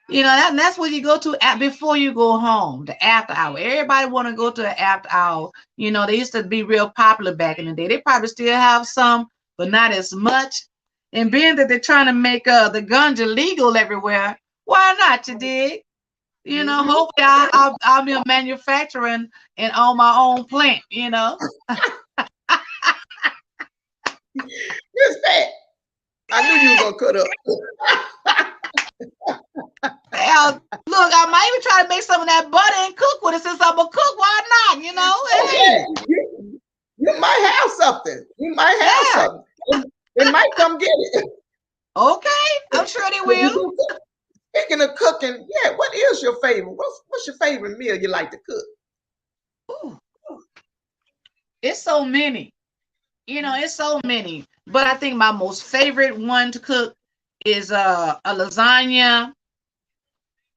That's what you go to before you go home, the after hour. Everybody want to go to the after hour. They used to be real popular back in the day. They probably still have some, but not as much. And being that they're trying to make the ganja legal everywhere, why not, you dig? Hopefully I'll be a manufacturer and own my own plant, Miss Pat, I knew you were gonna cut up. Look, I might even try to make some of that butter and cook with it since I'm a cook. Why not? Hey. You might have something. You might have something. They might come get it. Okay, I'm sure they will. Speaking of cooking, yeah, what is your favorite? What's your favorite meal you like to cook? Ooh. It's so many. It's so many. But I think my most favorite one to cook is a lasagna.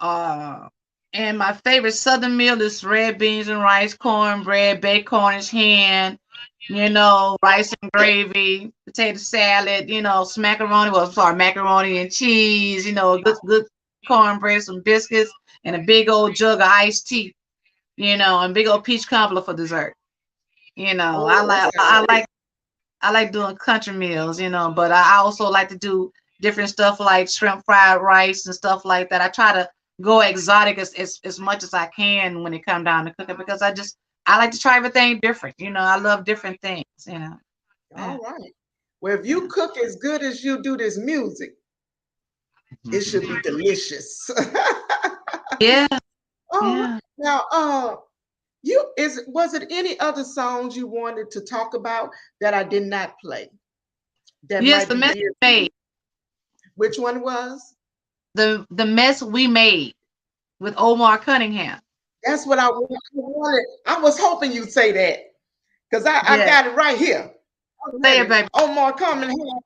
And my favorite southern meal is red beans and rice, cornbread, baked Cornish hen, rice and gravy, potato salad, macaroni and cheese, good cornbread, some biscuits, and a big old jug of iced tea, and big old peach cobbler for dessert. I like doing country meals, but I also like to do different stuff like shrimp fried rice and stuff like that. I try to go exotic as much as I can when it comes down to cooking, because I like to try everything different. I love different things, All right. Well, if you cook as good as you do this music, it should be delicious. Yeah. All right. Yeah. Now, was it any other songs you wanted to talk about that I did not play that Yes, might the be mess dear we to you? made. Which one was? The mess we made with Omar Cunningham. That's what I wanted. I was hoping you'd say that because I Yeah. got it right here. I'm Say it, ready. baby. Omar coming here.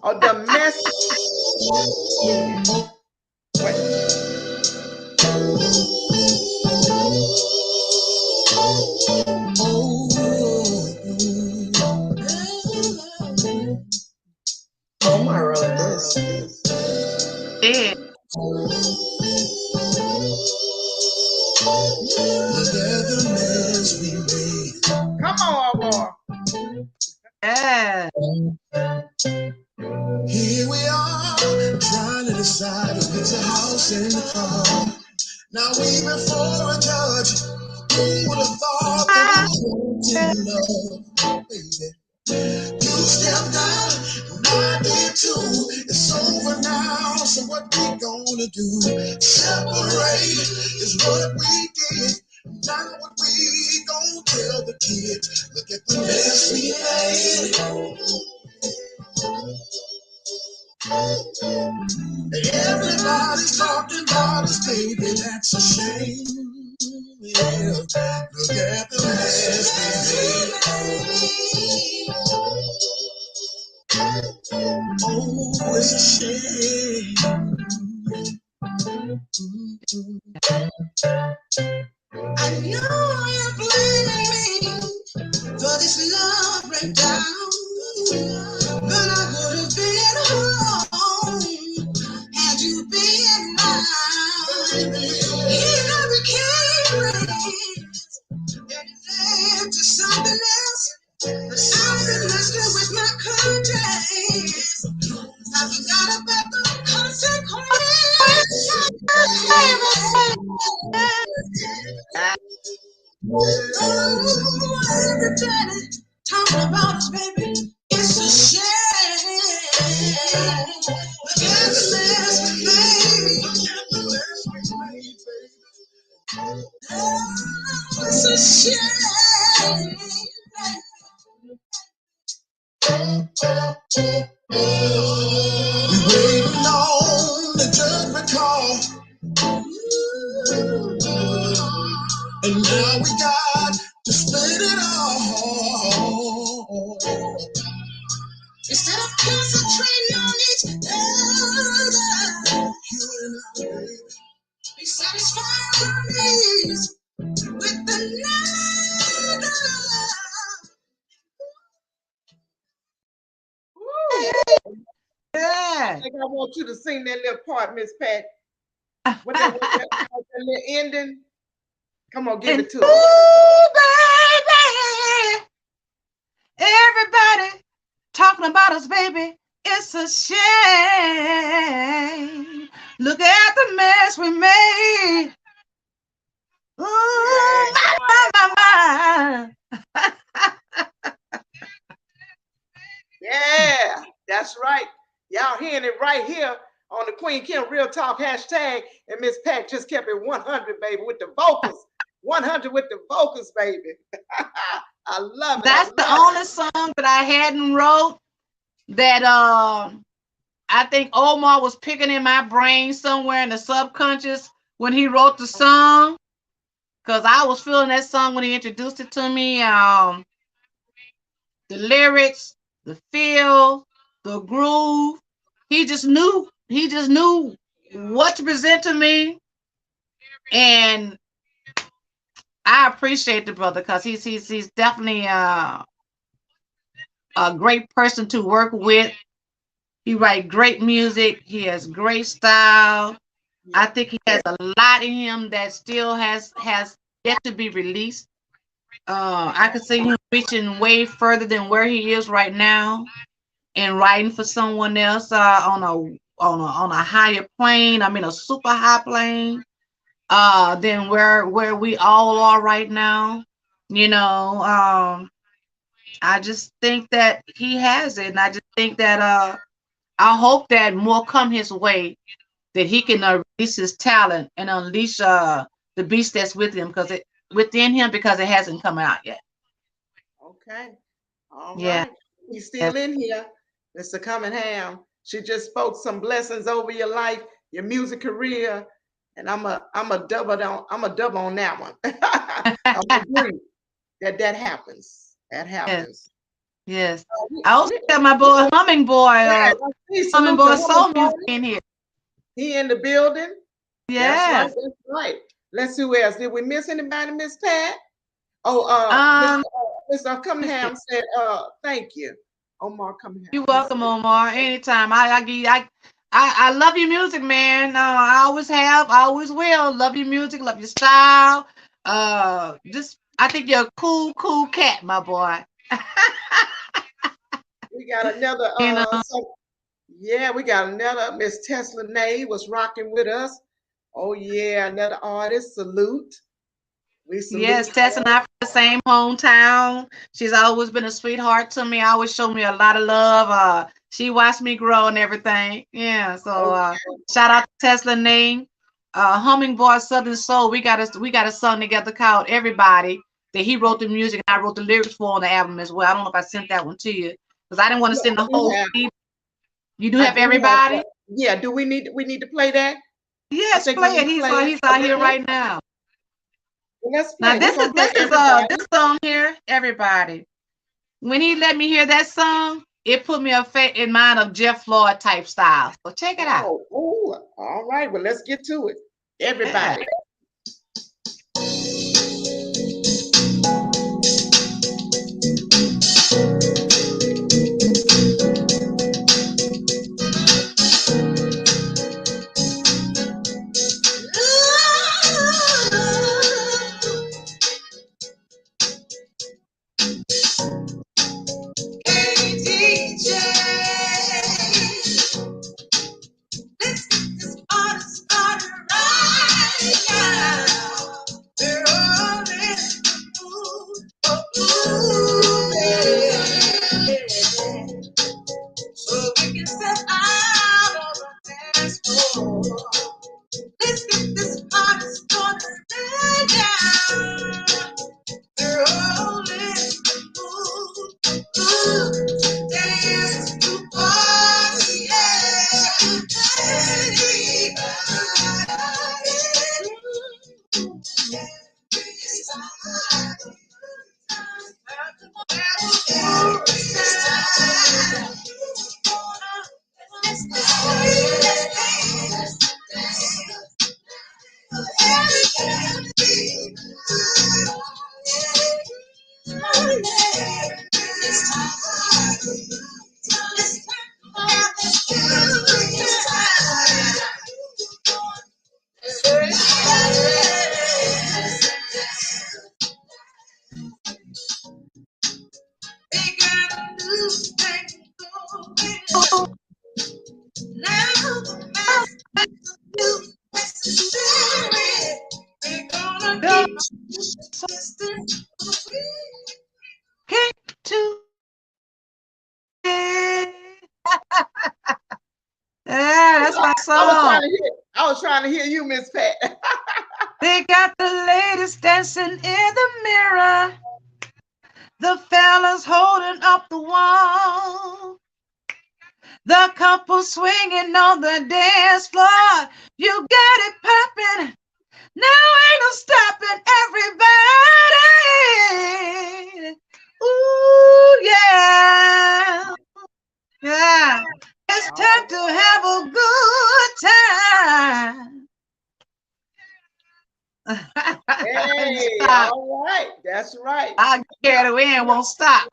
Oh, the mess. Wait. Omar wrote this. Yeah. Come on, Omar. Yeah. Here we are, trying to decide who gets a house in the car. Now we before a judge. Who would have thought that we wanted love, baby? You stepped out, and I did too. It's over now, so what we gonna do? Separate is what we did. Now what we gonna tell the kids? Look at the mess we made. Everybody's talking about us, baby. That's a shame. Yeah, look at the mess we made. Oh, it's a shame. I know you're blaming me for this love breakdown, but I would have been home had you been mine. You never came friends, and it led to something else. But I've been messing with my conscience. I've got about the consequences. Oh, every day talking about us, baby. It's a shame. Look at the mess we made. Oh, it's a shame. We waiting on the judgment call, and now we got to split it all. Instead of concentrating on each other, you and I, baby, be satisfied with these with another. Woo. I Yeah. think I want you to sing that little part, Miss Pat. What that little ending? Come on, give And it to us. ooh, baby, everybody talking about us, baby. It's a shame. Look at the mess we made. Ooh, Yeah. my. Yeah, that's right. Y'all hearing it right here on the Queen Kim Real Talk hashtag. And Miss Pat just kept it 100, baby, with the vocals. 100 with the vocals, baby. I love it. I That's the love it. only song that I hadn't wrote that I think Omar was picking in my brain somewhere in the subconscious when he wrote the song. Cause I was feeling that song when he introduced it to me. The lyrics, the feel, the groove. He just knew. He just knew what to present to me, and I appreciate the brother because he's definitely a great person to work with. He writes great music. He has great style. I think he has a lot in him that still has yet to be released. I could see him reaching way further than where he is right now and writing for someone else on a higher plane. I mean, a super high plane. Than where we all are right now. You know, I just think that he has it, and I just think that I hope that more come his way that he can release his talent and unleash the beast that's with him within him because it hasn't come out yet. Okay. All Yeah. right. He's Yes. still in here. Mr. Cunningham. She just spoke some blessings over your life, your music career, and I'm a double on that one. I agree that happens. That Yes. happens. Yes. Uh, I also got my boy Humming Boy, yeah, see, Humming salute to Boy Humming Soul Music Boy. in here. He in the building. That's right. Yes. That's right. Let's see who else. Did we miss anybody, Miss Pat? Oh, Um, Mr. let's see. Cunningham said, thank you. Omar Cunningham. You're He welcome, said, Omar. Anytime. I give you, I love your music, man. I always have, I always will. Love your music, love your style. Just I think you're a cool cat, my boy. we got another, You know, yeah, we got another Miss Tesla Nay was rocking with us. Oh, yeah, another artist. Salute. We yes, salute Tess and I from the same hometown. She's always been a sweetheart to me. Always showed me a lot of love. She watched me grow and everything. Yeah. her. So shout out to Tesla name. Hummingbird Southern Soul. We got a song together called Everybody that he wrote the music and I wrote the lyrics for on the album as well. I don't know if I sent that one to you because I didn't want to Yeah, send the I do whole have. CD. You do I have do have. Everybody? Yeah. Do we need to play that? I Yes, think we play need it. to He's play it. he's out here Okay. right now. Well, let's Now play. We're this is gonna play this is everybody. this song here, Everybody. When he let me hear that song, it put me in mind of Jeff Floyd type style. So check it out. Oh, ooh, all right. Well, let's get to it. Yeah. Everybody. Hey, DJ, let's get this party started right now. We're all in the mood for moving, so we can step out on the dance floor. Let's get this party started right now. We're all in the mood to dance, to party, They got a new thing going. Now the master's new necessary. We're gonna keep So distance. came to yeah, that's my I was song. trying to hear. I was trying to hear you, Miss Pat. They got the ladies dancing in the mirror. The fellas holding up the wall. The couple swinging on the dance floor. You got it popping. Now ain't no stopping everybody. Ooh, yeah. Yeah. It's time to have a good time. Hey, Stop. all right. That's right. I'll get carried away and won't stop.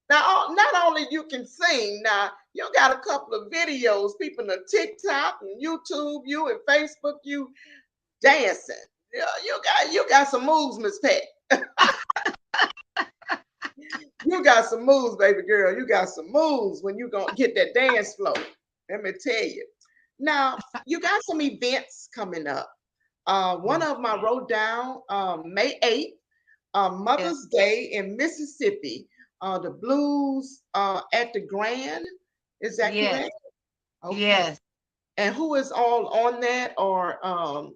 Now, not only you can sing, now you got a couple of videos, people on TikTok and YouTube, you and Facebook, you dancing. Yeah, you got some moves, Miss Pat. You got some moves, baby girl. You got some moves when you gonna get that dance flow. Let me tell you. Now, you got some events coming up. One of them I wrote down May 8th, Yeah. Mother's Day in Mississippi. The Blues at the Grand. Is that Yes. correct? Okay. Yes. And who is all on that? Or I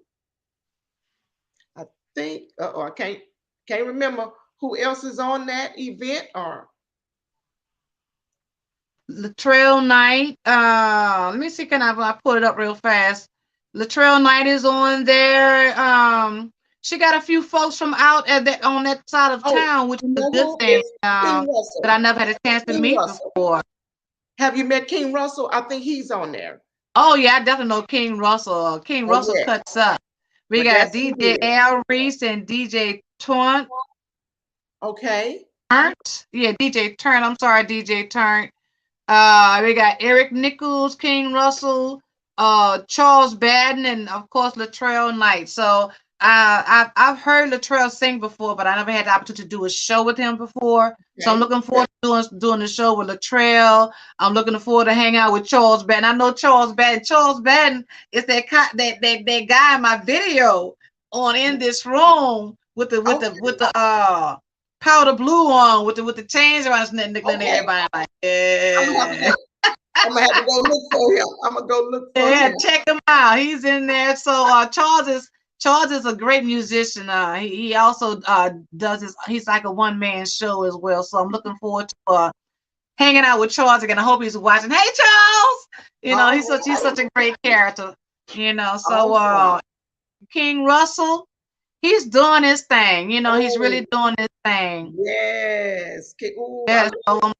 think or I can't remember who else is on that event. Or Latrell Knight. Let me see. Can I pull it up real fast? Latrell Knight is on there. She got a few folks from out at that on that side of oh, town, which you is a know good who? thing. It's King That I Russell. never had a chance to King meet Russell. before. Have you met King Russell? I think he's on there. Oh yeah, I definitely know King Russell. King Oh Russell yeah. cuts up. We Well, got that's who DJ it is. Al Reese and DJ Torrent. Okay. Yeah, DJ Turn. I'm sorry, DJ Turn. We got Eric Nichols, King Russell, Charles Baden, and of course Latrell Knight. So I've heard Latrell sing before, but I never had the opportunity to do a show with him before. So I'm Okay. looking forward to doing the show with Latrell. I'm looking forward to hang out with Charles Baden. I know Charles Baden. Charles Baden is that guy in my video on In This Room with the Okay. powder blue on with the chains around his neck, and Okay. everybody like, I'm gonna have to yeah. go. I'm gonna have to go look for him. I'm gonna go look for Yeah, him. check him out. He's in there. So Charles is a great musician. He also does his he's like a one-man show as well. So I'm looking forward to hanging out with Charles again. I hope he's watching. Hey Charles! All He's such a great character. So awesome. King Russell, he's doing his thing. He's Oh really doing his thing. yes. Ooh, Yeah, so,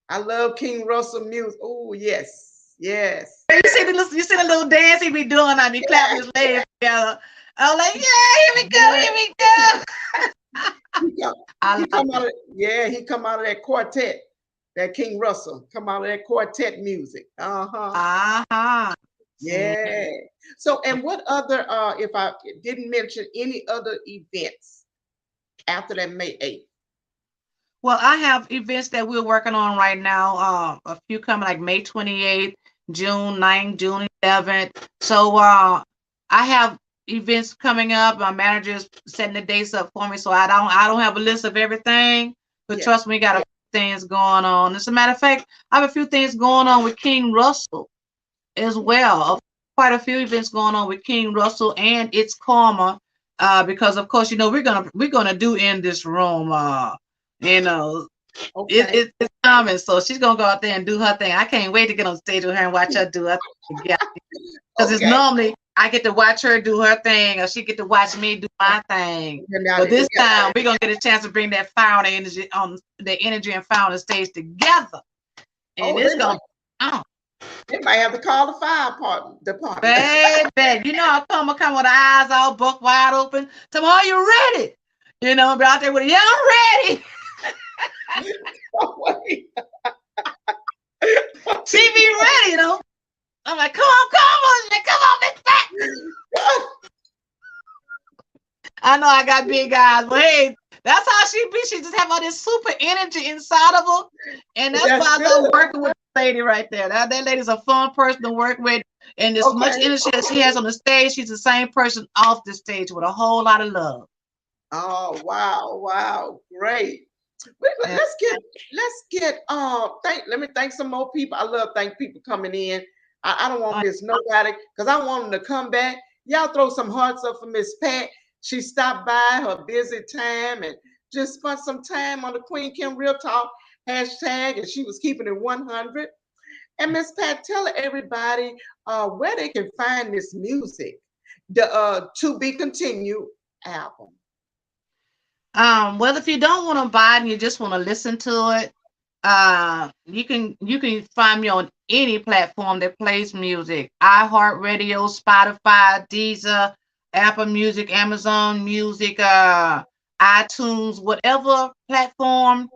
I love King Russell music. Oh yes. Yes. you see the little dance he be doing. I be clapping his legs together. I'm like, yeah, here we go, Yeah. here we go. He come, I he love come out it. of yeah, he come out of that quartet. That King Russell come out of that quartet music. Uh-huh. Uh-huh. See. Yeah. So and what other if I didn't mention any other events after that May 8th? Well, I have events that we're working on right now. A few coming like May 28th, June 9th, June 11th. So I have events coming up. My manager's setting the dates up for me. So I don't have a list of everything, but Yes. trust me, we got a few things going on. As a matter of fact, I have a few things going on with King Russell as well. Quite a few events going on with King Russell and It's Karma. Because of course, we're gonna do In This Room. You know, Okay. it's coming. So she's gonna go out there and do her thing. I can't wait to get on stage with her and watch her do her thing. Yeah. Because it's Okay. normally I get to watch her do her thing, or she get to watch me do my thing. We're not But this together. time we're gonna get a chance to bring that fire and energy on the energy and fire on the stage together. And Oh, it's gonna be on. they might have to call the fire department. Baby, I come with the eyes all buck wide open. Tell me, are you ready? Be out there with, yeah, I'm ready. She be ready, I'm like, come on, let's back. I know I got big eyes, but hey, that's how she be. She just have all this super energy inside of her. And that's why I love working with the lady right there. That lady's a fun person to work with. And as much energy as she has on the stage, she's the same person off the stage with a whole lot of love. Oh wow, great. Let's get let me thank some more people. I love thank people coming in. I don't want to miss nobody because I want them to come back. Y'all throw some hearts up for Miss Pat. She stopped by her busy time and just spent some time on the Queen Kim Real Talk hashtag, and she was keeping it 100. And Miss Pat, tell everybody where they can find this music, the To Be Continued album. Well, if you don't want to buy it and you just want to listen to it, you can find me on any platform that plays music: iHeartRadio, Spotify, Deezer, Apple Music, Amazon Music, iTunes, whatever platform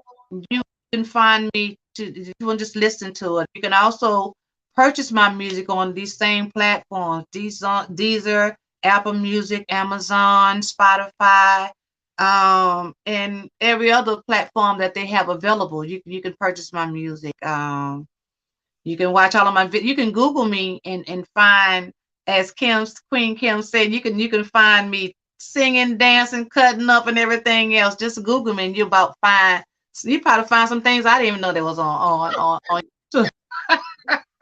you can find me to. You can just listen to it. You can also purchase my music on these same platforms: Deezer, Apple Music, Amazon, Spotify, and every other platform that they have available. You can purchase my music. You can watch all of my you can Google me and find, as Queen Kim said, you can find me singing, dancing, cutting up, and everything else. Just Google me and you probably find some things I didn't even know that was on YouTube.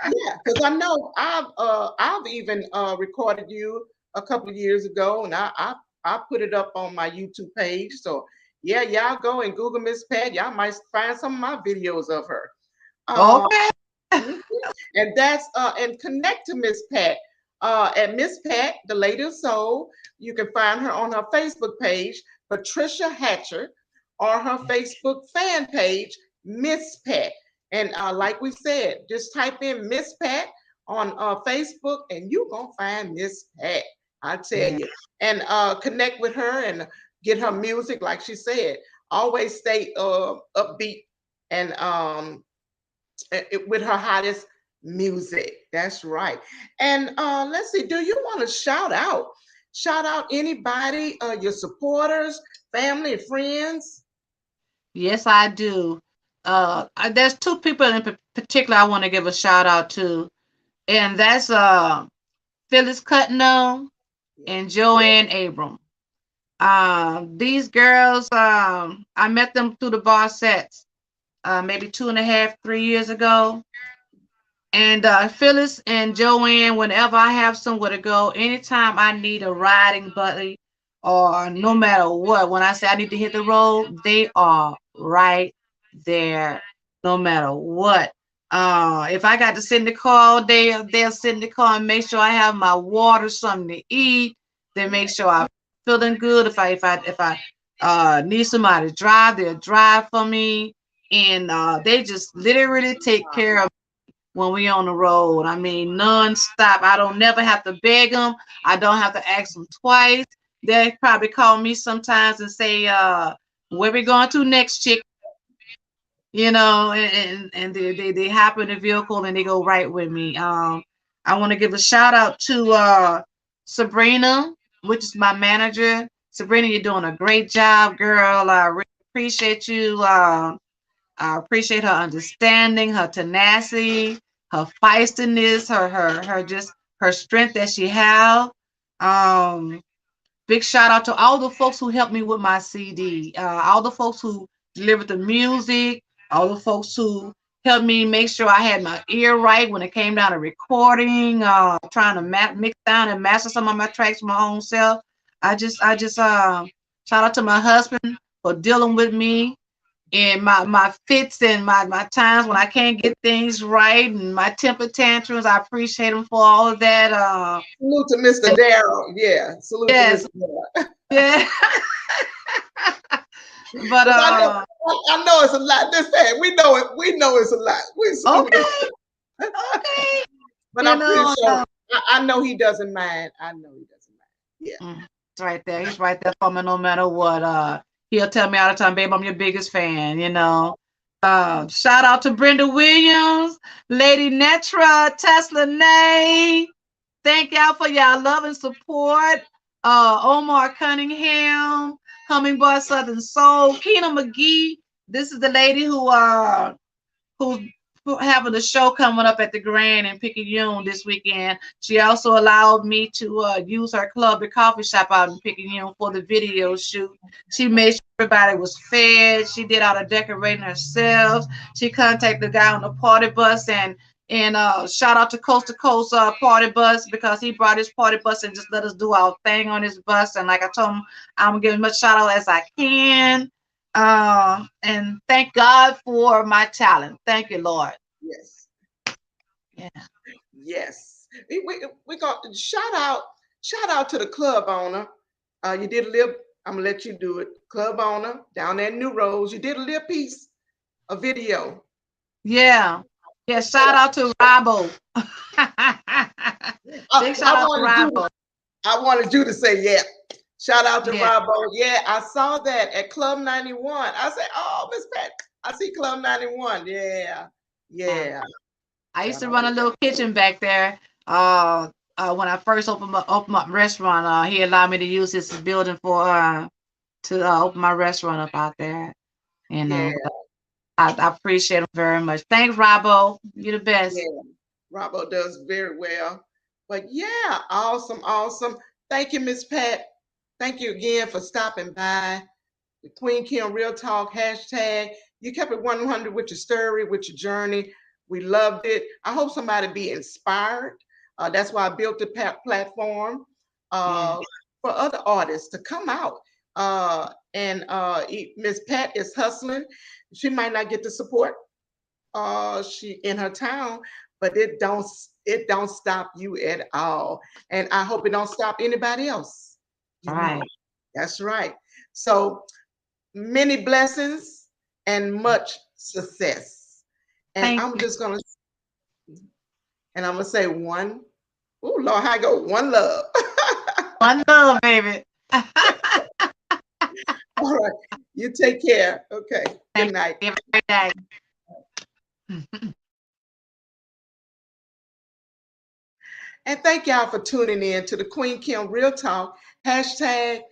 Yeah, because I know I've even recorded you a couple of years ago, and I put it up on my YouTube page. So yeah, y'all go and Google Miss Pat. Y'all might find some of my videos of her. Uh, Okay. mhm. And that's and connect to Miss Pat at Miss Pat, the Lady of Soul. You can find her on her Facebook page, Patricia Hatcher, or her Facebook fan page, Miss Pat. And like we said, just type in Miss Pat on Facebook, and you're gonna find Miss Pat. I tell Yeah. you, and connect with her and get her music. Like she said, always stay upbeat and with her hottest music. That's right. And let's see, do you want to shout out anybody, your supporters, family, friends? Yes, I do. There's two people in particular I want to give a shout out to, and that's Phyllis Cutno Yeah. and Joanne Abram. These girls, I met them through the bar sets, maybe 2.5, 3 years ago. And Phyllis and Joanne, whenever I have somewhere to go, anytime I need a riding buddy, or no matter what, when I say I need to hit the road, they are right there, no matter what. If I got to sit in the car all day, they'll sit in the car and make sure I have my water, something to eat. They make sure I'm feeling good. If I need somebody to drive, they'll drive for me, and they just literally take care of when we on the road. I mean, non-stop. I don't never have to beg them. I don't have to ask them twice. They probably call me sometimes and say, where we going to next, chick? And they hop in the vehicle and they go right with me. I want to give a shout out to Sabrina, which is my manager. Sabrina, you're doing a great job, girl. I really appreciate you. I appreciate her understanding, her tenacity, her feistiness, her strength that she have. Um, Big shout out to all the folks who helped me with my CD, all the folks who delivered the music, all the folks who helped me make sure I had my ear right when it came down to recording, trying to mix down and master some of my tracks my own self. I just shout out to my husband for dealing with me and my fits and my times when I can't get things right and my temper tantrums. I appreciate him for all of that. Salute to Mr. Darrell. Yeah, salute to Yes, Mr. Darrell. yeah. But 'Cause I know it's a lot. This fan, we know it. We know it's a lot. We salute him. okay, okay. But You I'm pretty know, sure. I know he doesn't mind. I know he doesn't mind. Yeah. he's right there. He's right there for me no matter what. He'll tell me all the time, babe, I'm your biggest fan. Shout out to Brenda Williams, Lady Netra, Tesla Nay. Thank y'all for y'all love and support. Omar Cunningham, Hummingbird Southern Soul, Keena McGee. This is the lady who's having a show coming up at the Grand in Picayune this weekend. She also allowed me to use her club, the coffee shop out in Picayune, for the video shoot. She made sure everybody was fed. She did all the decorating herself. She contacted the guy on the party bus and shout out to Coast Party Bus because he brought his party bus and just let us do our thing on his bus. And like I told him, I'm gonna give as much shout out as I can. And thank God for my talent. Thank you, Lord. Yes. Yeah. Yes. We got shout out to the club owner. You did a little. I'm gonna let you do it. Club owner down there in New Rose. You did a little piece, a video. Yeah. Yeah. Shout out to Robbo. Big I shout out to wanted you. Robbo. I wanted you to say yeah. Shout out to Yeah. Robbo. Yeah, I saw that at Club 91. I said, oh, Miss Pat, I see Club 91. Yeah. Yeah. I used Shout to out run a to little kitchen back there. When I first opened my restaurant, he allowed me to use his building for to open my restaurant up out there. You yeah, know, I appreciate him very much. Thanks, Robbo. You're the best. yeah. Robbo does very well. But yeah, awesome, awesome. Thank you, Miss Pat. Thank you again for stopping by. The Queen Kim Real Talk hashtag. You kept it 100 with your story, with your journey. We loved it. I hope somebody be inspired. That's why I built the platform Yeah. for other artists to come out. And Miss Pat is hustling. She might not get the support she in her town, but it don't stop you at all. And I hope it don't stop anybody else. You know, Right. that's right. So many blessings and much success. And Thank I'm you. just gonna say one. Oh Lord, how I go? One love. One love, baby. All right. You take care. Okay. Good Thank night. you. Have a great day. And thank y'all for tuning in to the Queen Kim Real Talk. Hashtag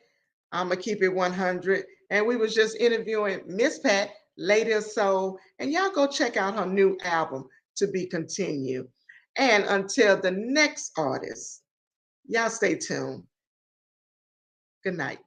I'm gonna keep it 100. And we was just interviewing Miss Pat, Lady of Soul, and y'all go check out her new album, To Be Continued. And until the next artist, y'all stay tuned. Good night.